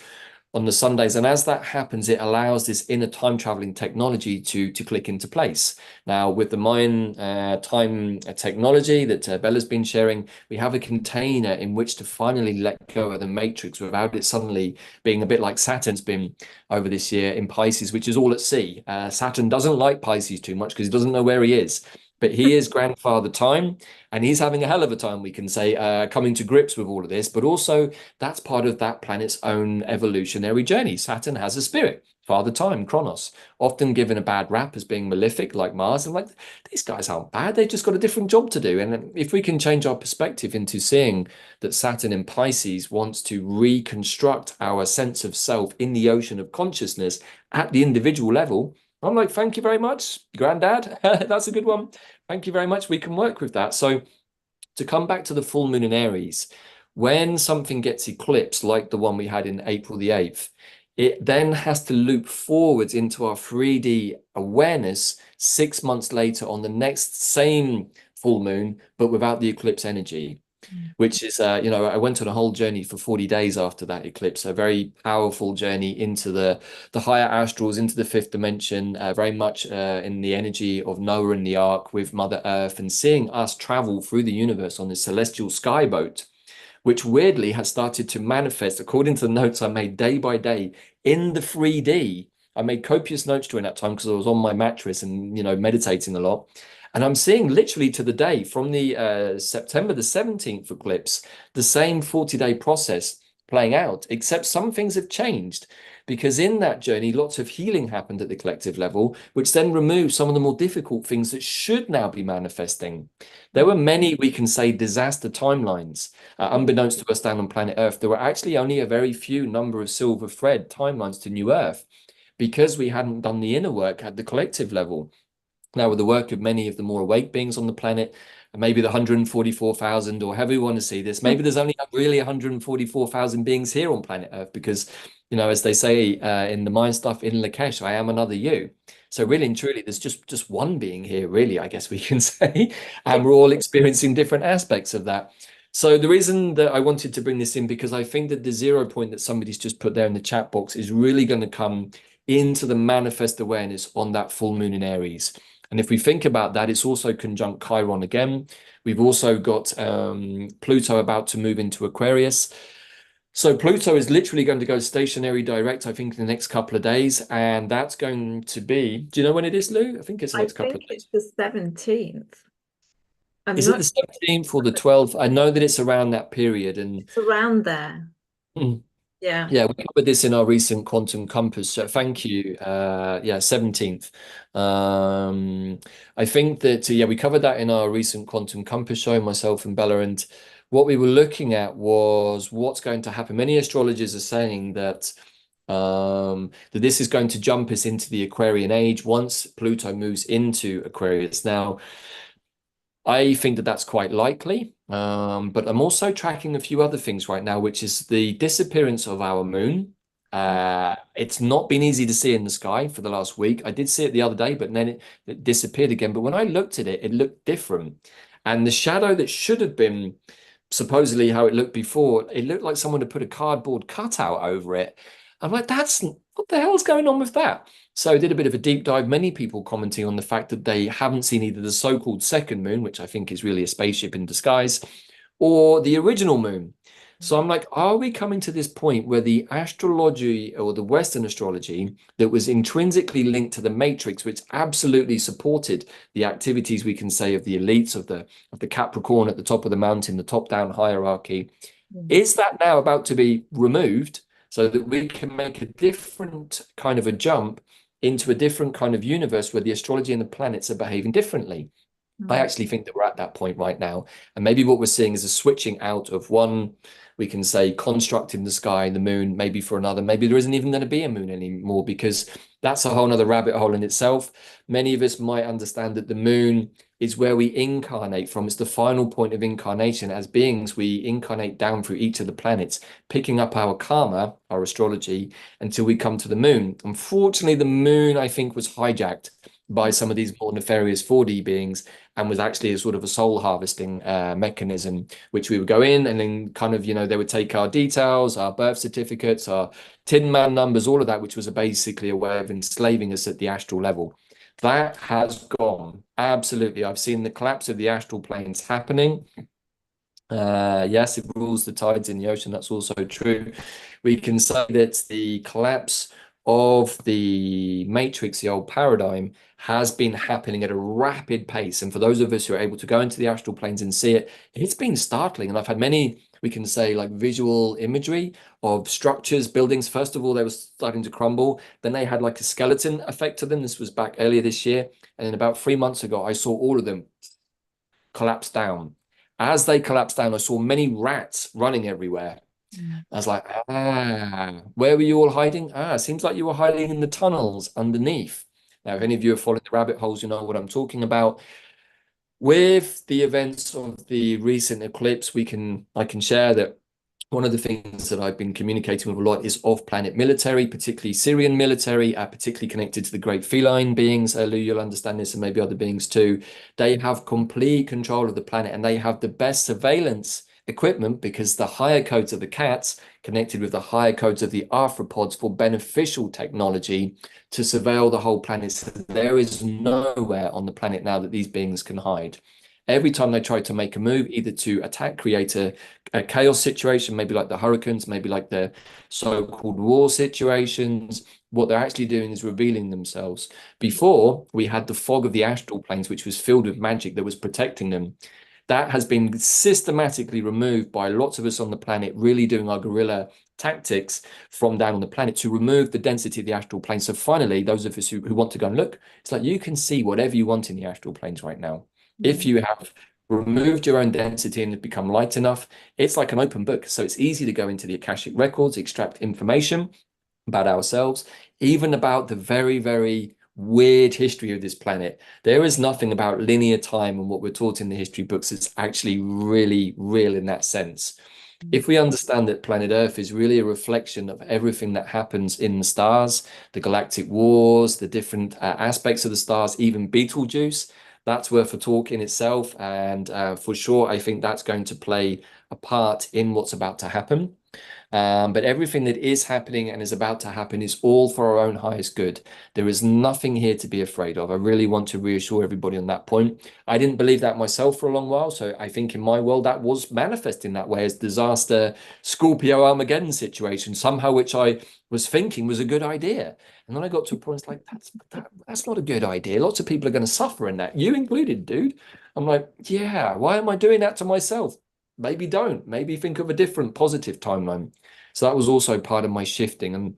on the Sundays. And as that happens, it allows this inner time traveling technology to click into place. Now, with the Mayan time technology that Bella's been sharing, we have a container in which to finally let go of the matrix without it suddenly being a bit like Saturn's been over this year in Pisces, which is all at sea. Saturn doesn't like Pisces too much because he doesn't know where he is. But he is grandfather time, and he's having a hell of a time, we can say, coming to grips with all of this. But also, that's part of that planet's own evolutionary journey. Saturn has a spirit, Father Time, Kronos, often given a bad rap as being malefic, like Mars. And like, these guys aren't bad. They've just got a different job to do. And if we can change our perspective into seeing that Saturn in Pisces wants to reconstruct our sense of self in the ocean of consciousness at the individual level, I'm like, thank you very much, Granddad. That's a good one. Thank you very much. We can work with that. So to come back to the full moon in Aries, when something gets eclipsed, like the one we had in April the 8th, it then has to loop forwards into our 3D awareness 6 months later on the next same full moon, but without the eclipse energy, which is, I went on a whole journey for 40 days after that eclipse, a very powerful journey into the higher astrals, into the fifth dimension, very much in the energy of Noah and the Ark with Mother Earth, and seeing us travel through the universe on this celestial skyboat, which weirdly has started to manifest, according to the notes I made day by day in the 3D. I made copious notes during that time because I was on my mattress and, meditating a lot. And I'm seeing literally to the day from the September the 17th eclipse, the same 40-day process playing out, except some things have changed because in that journey, lots of healing happened at the collective level, which then removed some of the more difficult things that should now be manifesting. There were many, we can say, disaster timelines. Unbeknownst to us down on planet Earth, there were actually only a very few number of silver thread timelines to New Earth because we hadn't done the inner work at the collective level. Now, with the work of many of the more awake beings on the planet, maybe the 144,000, or however you want to see this, maybe there's only really 144,000 beings here on planet Earth because, as they say in the mind stuff in Lakesh, I am another you. So really and truly, there's just one being here, really, I guess we can say, and we're all experiencing different aspects of that. So the reason that I wanted to bring this in, because I think that the 0 point that somebody's just put there in the chat box is really going to come into the manifest awareness on that full moon in Aries. And if we think about that, it's also conjunct Chiron again. We've also got Pluto about to move into Aquarius. So Pluto is literally going to go stationary direct, I think, in the next couple of days. And that's going to be, do you know when it is, Lou? I think it's the I next couple think of it's days. the 17th. I'm Is it not the 17th or the 12th? I know that it's around that period. And it's around there. mm, Yeah. yeah, we covered this in our recent Quantum Compass. So thank you. Yeah, 17th. I think that, yeah, we covered that in our recent Quantum Compass show, myself and Bella. And what we were looking at was what's going to happen. Many astrologers are saying that this is going to jump us into the Aquarian age once Pluto moves into Aquarius. Now, I think that that's quite likely, but I'm also tracking a few other things right now, which is the disappearance of our moon. It's not been easy to see in the sky for the last week. I did see it the other day, but then it disappeared again. But when I looked at it, it looked different. And the shadow that should have been supposedly how it looked before, it looked like someone had put a cardboard cutout over it. I'm like, what the hell's going on with that? So I did a bit of a deep dive, many people commenting on the fact that they haven't seen either the so-called second moon, which I think is really a spaceship in disguise, or the original moon. So I'm like, are we coming to this point where the astrology or the Western astrology that was intrinsically linked to the matrix, which absolutely supported the activities we can say of the elites of the Capricorn at the top of the mountain, the top-down hierarchy, Mm. is that now about to be removed so that we can make a different kind of a jump into a different kind of universe where the astrology and the planets are behaving differently? I Mm. actually think that we're at that point right now. And maybe what we're seeing is a switching out of one, we can say, construct in the sky, the moon, maybe for another. Maybe there isn't even going to be a moon anymore, because that's a whole other rabbit hole in itself. Many of us might understand that the moon is where we incarnate from. It's the final point of incarnation. As beings, we incarnate down through each of the planets, picking up our karma, our astrology, until we come to the moon. Unfortunately, the moon, I think, was hijacked by some of these more nefarious 4D beings, and was actually a sort of a soul harvesting mechanism, which we would go in and then kind of, they would take our details, our birth certificates, our tin man numbers, all of that, which was basically a way of enslaving us at the astral level. That has gone. Absolutely. I've seen the collapse of the astral planes happening. Yes, it rules the tides in the ocean. That's also true. We can say that the collapse of the matrix, the old paradigm, has been happening at a rapid pace. And for those of us who are able to go into the astral planes and see it, it's been startling. And I've had many, we can say, like visual imagery of structures, buildings. First of all, they were starting to crumble. Then they had like a skeleton effect to them. This was back earlier this year. And then about 3 months ago, I saw all of them collapse down. As they collapsed down, I saw many rats running everywhere. Mm. I was like, where were you all hiding? Seems like you were hiding in the tunnels underneath. Now, if any of you have followed the rabbit holes, you know what I'm talking about. With the events of the recent eclipse, I can share that one of the things that I've been communicating with a lot is off-planet military, particularly Syrian military, particularly connected to the great feline beings. Lou, you'll understand this, and maybe other beings too. They have complete control of the planet, and they have the best surveillance equipment, because the higher codes of the cats connected with the higher codes of the arthropods for beneficial technology to surveil the whole planet. So there is nowhere on the planet now that these beings can hide. Every time they try to make a move, either to attack, create a chaos situation, maybe like the hurricanes, maybe like the so-called war situations, what they're actually doing is revealing themselves. Before, we had the fog of the astral planes, which was filled with magic that was protecting them. That has been systematically removed by lots of us on the planet, really doing our guerrilla tactics from down on the planet to remove the density of the astral plane. So finally, those of us who want to go and look, it's like you can see whatever you want in the astral planes right now. If Mm. you have removed your own density and become light enough, it's like an open book. So it's easy to go into the Akashic records, extract information about ourselves, even about the very, very weird history of this planet. There is nothing about linear time and what we're taught in the history books that's actually really real in that sense. Mm. If we understand that planet Earth is really a reflection of everything that happens in the stars, the galactic wars, the different aspects of the stars, even Betelgeuse, that's worth a talk in itself. And for sure, I think that's going to play a part in what's about to happen. But everything that is happening and is about to happen is all for our own highest good. There is nothing here to be afraid of. I really want to reassure everybody on that point. I didn't believe that myself for a long while. So I think in my world, that was manifesting that way as disaster, Scorpio Armageddon situation, somehow which I was thinking was a good idea. And then I got to a point, it's like, that's not a good idea. Lots of people are going to suffer in that, you included, dude. I'm like, yeah, why am I doing that to myself? Maybe don't. Maybe think of a different positive timeline. So that was also part of my shifting. And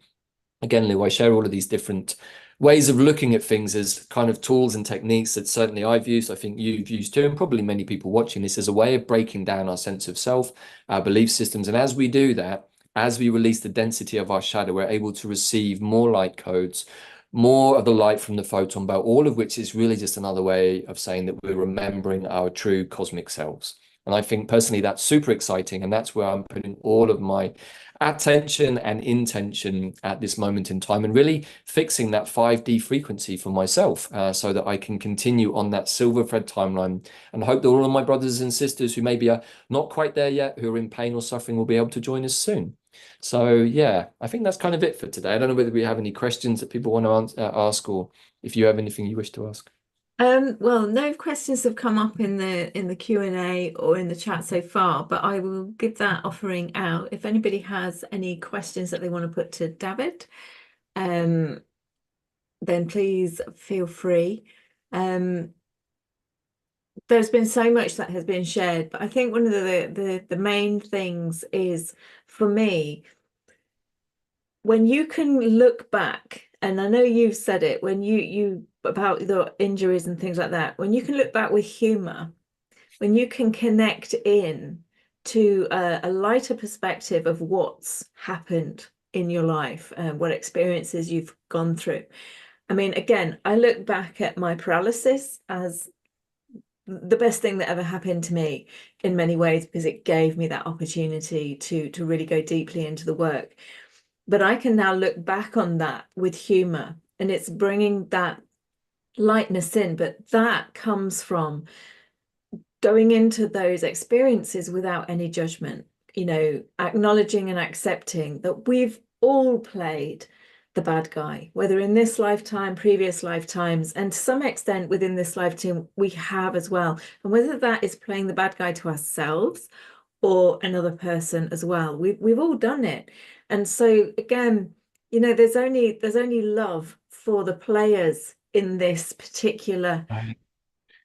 again, Lou, I share all of these different ways of looking at things as kind of tools and techniques that certainly I've used. I think you've used too, and probably many people watching this, as a way of breaking down our sense of self, our belief systems. And as we do that, as we release the density of our shadow, we're able to receive more light codes, more of the light from the photon belt, all of which is really just another way of saying that we're remembering our true cosmic selves. And I think personally that's super exciting. And that's where I'm putting all of my attention and intention at this moment in time, and really fixing that 5D frequency for myself, so that I can continue on that silver thread timeline, and hope that all of my brothers and sisters who maybe are not quite there yet, who are in pain or suffering, will be able to join us soon. So yeah, I think that's kind of it for today. I don't know whether we have any questions that people want to ask, or if you have anything you wish to ask. Well, no questions have come up in the Q&A or in the chat so far, but I will give that offering out. If anybody has any questions that they want to put to Davyd, um, then please feel free. Um, there's been so much that has been shared, but I think one of the main things is for me, when you can look back, and I know you've said it when you about the injuries and things like that, when you can look back with humor, when you can connect in to a lighter perspective of what's happened in your life and what experiences you've gone through. I mean, again, I look back at my paralysis as the best thing that ever happened to me in many ways because it gave me that opportunity to really go deeply into the work. But I can now look back on that with humor, and it's bringing that lightness in. But that comes from going into those experiences without any judgment, acknowledging and accepting that we've all played the bad guy, whether in this lifetime, previous lifetimes, and to some extent within this lifetime, we have as well. And whether that is playing the bad guy to ourselves or another person as well, we've all done it. And so again, there's only love for the players in this particular Right.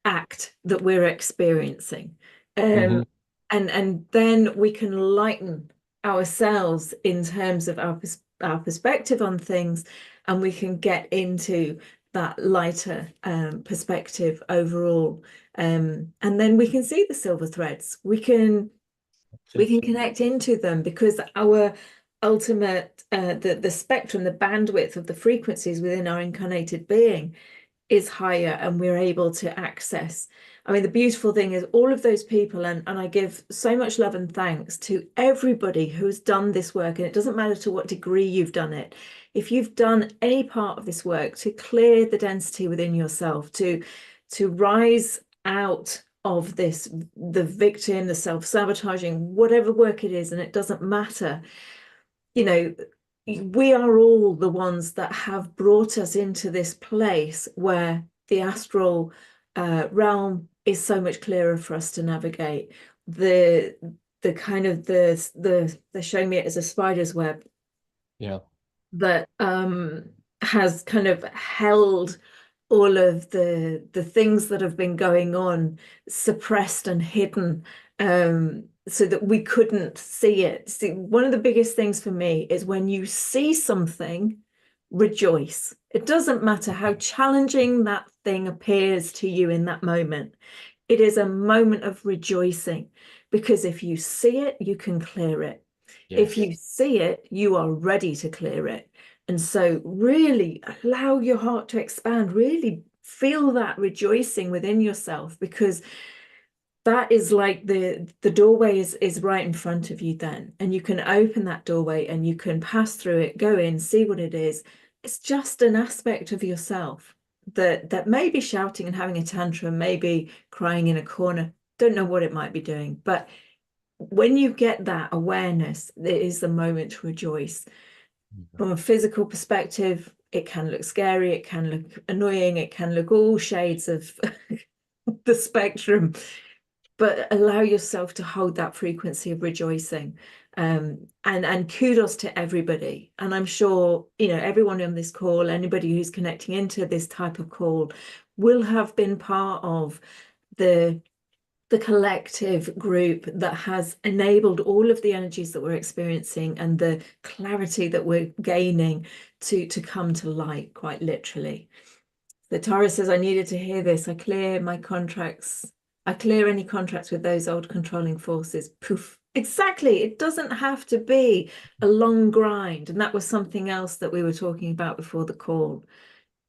act that we're experiencing. Hmm. And then we can lighten ourselves in terms of our perspective on things, and we can get into that lighter perspective overall. And then we can see the silver threads. We can connect into them because our ultimate the spectrum, the bandwidth of the frequencies within our incarnated being is higher, and we're able to access. I mean, the beautiful thing is all of those people, and I give so much love and thanks to everybody who's done this work, and it doesn't matter to what degree you've done it. If you've done any part of this work to clear the density within yourself, to rise out of this, the victim, the self-sabotaging, whatever work it is, and it doesn't matter, you know, we are all the ones that have brought us into this place where the astral realm is so much clearer for us to navigate. The kind of they're showing me it as a spider's web Yeah. that has kind of held all of the things that have been going on suppressed and hidden, so that we couldn't see it. See, one of the biggest things for me is when you see something, rejoice. It doesn't matter how challenging that thing appears to you in that moment. It is a moment of rejoicing, because if you see it, you can clear it. If Yes. you see it, you are ready to clear it. And so really allow your heart to expand, really feel that rejoicing within yourself, because that is like the doorway is right in front of you then. And you can open that doorway and you can pass through it, go in, see what it is. It's just an aspect of yourself that may be shouting and having a tantrum, maybe crying in a corner, don't know what it might be doing. But when you get that awareness, it is the moment to rejoice. From a physical perspective, it can look scary, it can look annoying, it can look all shades of the spectrum, but allow yourself to hold that frequency of rejoicing. And kudos to everybody. And I'm sure, everyone on this call, anybody who's connecting into this type of call, will have been part of the collective group that has enabled all of the energies that we're experiencing and the clarity that we're gaining to come to light, quite literally. The Tara says, I needed to hear this. I clear any contracts with those old controlling forces. Poof. Exactly. It doesn't have to be a long grind. And that was something else that we were talking about before the call.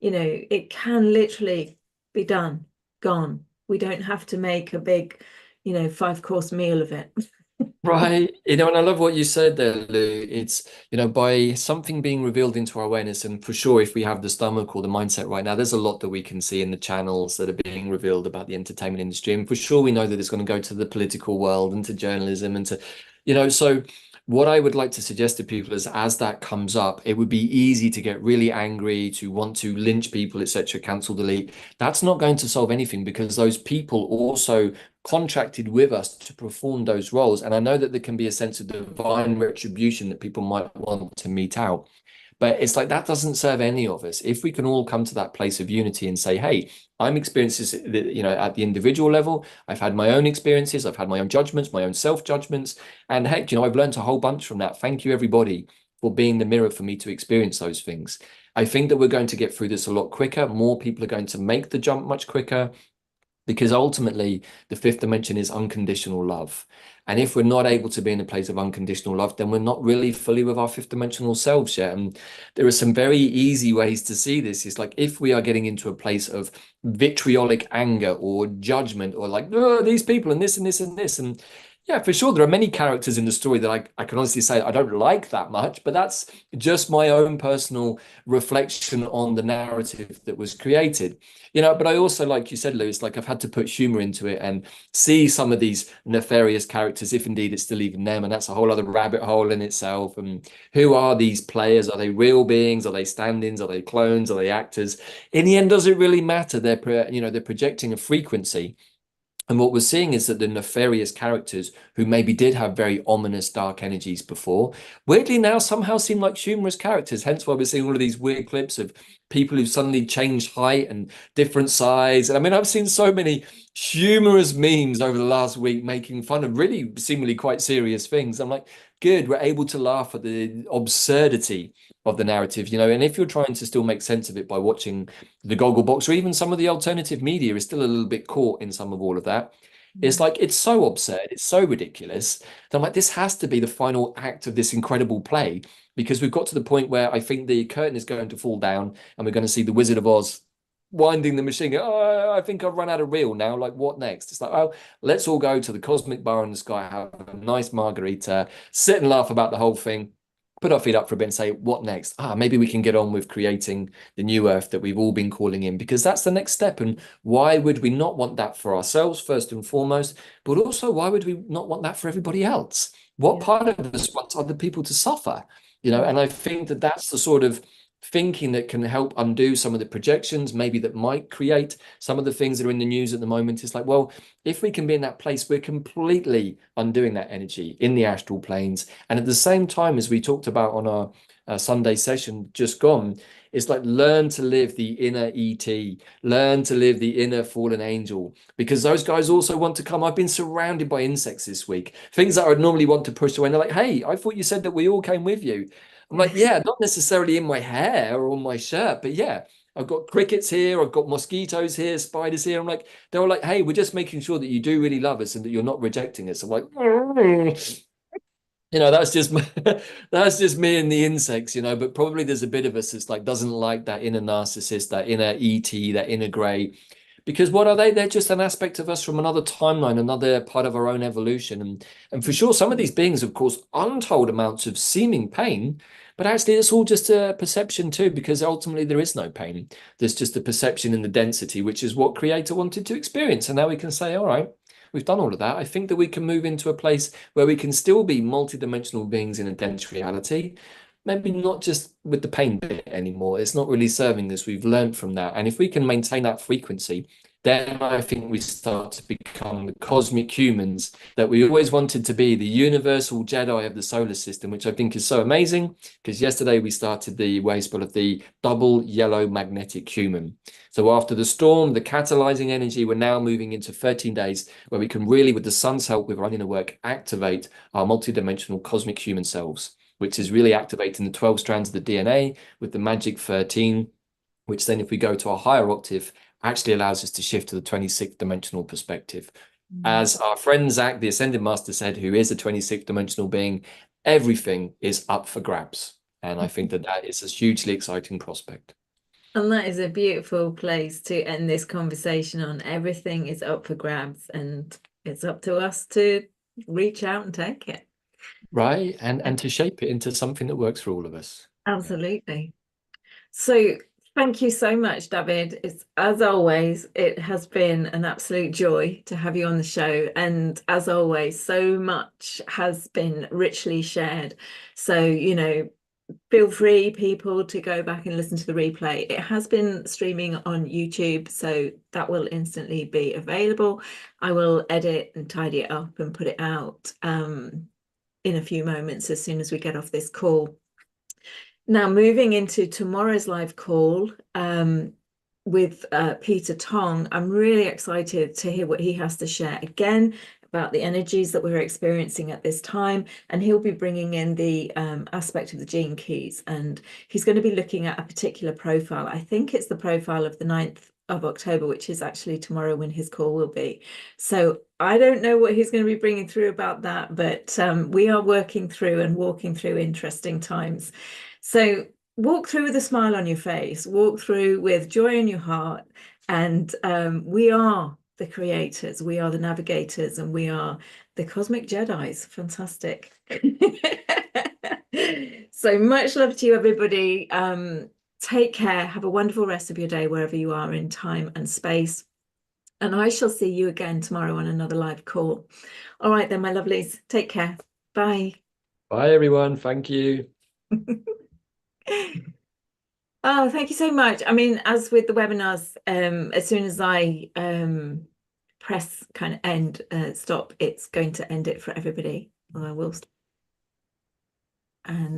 It can literally be done, gone. We don't have to make a big, 5-course meal of it. Right. And I love what you said there, Lou. It's, by something being revealed into our awareness, and for sure, if we have the stomach or the mindset right now, there's a lot that we can see in the channels that are being revealed about the entertainment industry. And for sure, we know that it's going to go to the political world and to journalism and to, so what I would like to suggest to people is, as that comes up, it would be easy to get really angry, to want to lynch people, etc., cancel, delete. That's not going to solve anything, because those people also contracted with us to perform those roles. And I know that there can be a sense of divine retribution that people might want to mete out. But it's like that doesn't serve any of us. If we can all come to that place of unity and say, hey, I'm experiencing this, at the individual level. I've had my own experiences. I've had my own judgments, my own self-judgments. And heck, I've learned a whole bunch from that. Thank you, everybody, for being the mirror for me to experience those things. I think that we're going to get through this a lot quicker. More people are going to make the jump much quicker, because ultimately the fifth dimension is unconditional love. And if we're not able to be in a place of unconditional love, then we're not really fully with our fifth dimensional selves yet. And there are some very easy ways to see this. It's like, if we are getting into a place of vitriolic anger or judgment, or like, oh, these people and this and this and this. And yeah, for sure, there are many characters in the story that I can honestly say I don't like that much, but that's just my own personal reflection on the narrative that was created. But I also, like you said, Lewis, like, I've had to put humor into it and see some of these nefarious characters, if indeed it's still even them. And that's a whole other rabbit hole in itself. And who are these players? Are they real beings? Are they stand-ins? Are they clones? Are they actors? In the end, does it really matter? They're projecting a frequency. And what we're seeing is that the nefarious characters, who maybe did have very ominous dark energies before, weirdly now somehow seem like humorous characters. Hence why we're seeing all of these weird clips of people who've suddenly changed height and different size. And I mean, I've seen so many humorous memes over the last week making fun of really seemingly quite serious things. I'm like, good, we're able to laugh at the absurdity of the narrative, and if you're trying to still make sense of it by watching the Goggle Box, or even some of the alternative media is still a little bit caught in some of all of that. It's like, it's so absurd, it's so ridiculous that I'm like, this has to be the final act of this incredible play, because we've got to the point where I think the curtain is going to fall down and we're going to see the Wizard of Oz winding the machine. Oh, I think I've run out of reel now. Like, what next? It's like, oh, let's all go to the cosmic bar in the sky, have a nice margarita, sit and laugh about the whole thing, put our feet up for a bit and say, what next? Maybe we can get on with creating the new earth that we've all been calling in, because that's the next step. And why would we not want that for ourselves first and foremost? But also, why would we not want that for everybody else? What part of us wants other people to suffer? And I think that that's the sort of thinking that can help undo some of the projections, maybe that might create some of the things that are in the news at the moment. It's like, well, if we can be in that place, we're completely undoing that energy in the astral planes. And at the same time, as we talked about on our Sunday session just gone, it's like, learn to live the inner ET, learn to live the inner fallen angel, because those guys also want to come. I've been surrounded by insects this week, things that I would normally want to push away. And they're like, hey, I thought you said that we all came with you. I'm like, yeah, not necessarily in my hair or on my shirt, but yeah, I've got crickets here, I've got mosquitoes here, spiders here. I'm like, they were like, hey, we're just making sure that you do really love us and that you're not rejecting us. I'm like, that's just that's just me and the insects, but probably there's a bit of us that's like, doesn't like that inner narcissist, that inner ET, that inner gray. Because what are they? They're just an aspect of us from another timeline, another part of our own evolution. And for sure, some of these beings have caused untold amounts of seeming pain, but actually it's all just a perception too, because ultimately there is no pain. There's just a perception in the density, which is what Creator wanted to experience. And now we can say, all right, we've done all of that. I think that we can move into a place where we can still be multidimensional beings in a dense reality. Maybe not just with the pain bit anymore. It's not really serving us. We've learned from that. And if we can maintain that frequency, then I think we start to become the cosmic humans that we always wanted to be, the universal Jedi of the solar system, which I think is so amazing, because yesterday we started the wave spell of the double yellow magnetic human. So after the storm, the catalyzing energy, we're now moving into 13 days where we can really, with the sun's help, with our inner work, activate our multidimensional cosmic human selves, which is really activating the 12 strands of the DNA with the magic 13, which then, if we go to a higher octave, actually allows us to shift to the 26th dimensional perspective. As our friend Zach, the Ascended Master, said, who is a 26th dimensional being, everything is up for grabs. And I think that that is a hugely exciting prospect. And that is a beautiful place to end this conversation on. Everything is up for grabs, and it's up to us to reach out and take it. Right. And to shape it into something that works for all of us. Absolutely. So Thank you so much, David. It's as always, it has been an absolute joy to have you on the show. And as always, so much has been richly shared. So, feel free, people, to go back and listen to the replay. It has been streaming on YouTube, so that will instantly be available. I will edit and tidy it up and put it out in a few moments as soon as we get off this call. Now, moving into tomorrow's live call with Peter Tong, I'm really excited to hear what he has to share again about the energies that we're experiencing at this time. And he'll be bringing in the aspect of the gene keys. And he's going to be looking at a particular profile. I think it's the profile of the 9th of October, which is actually tomorrow when his call will be. So I don't know what he's going to be bringing through about that, but we are working through and walking through interesting times. So walk through with a smile on your face, walk through with joy in your heart. And we are the creators, we are the navigators, and we are the cosmic Jedis. Fantastic. So much love to you, everybody. Take care. Have a wonderful rest of your day, wherever you are in time and space. And I shall see you again tomorrow on another live call. All right, then, my lovelies. Take care. Bye. Bye, everyone. Thank you. Oh, thank you so much. I mean, as with the webinars, as soon as I press kind of end, stop, it's going to end it for everybody. I will. And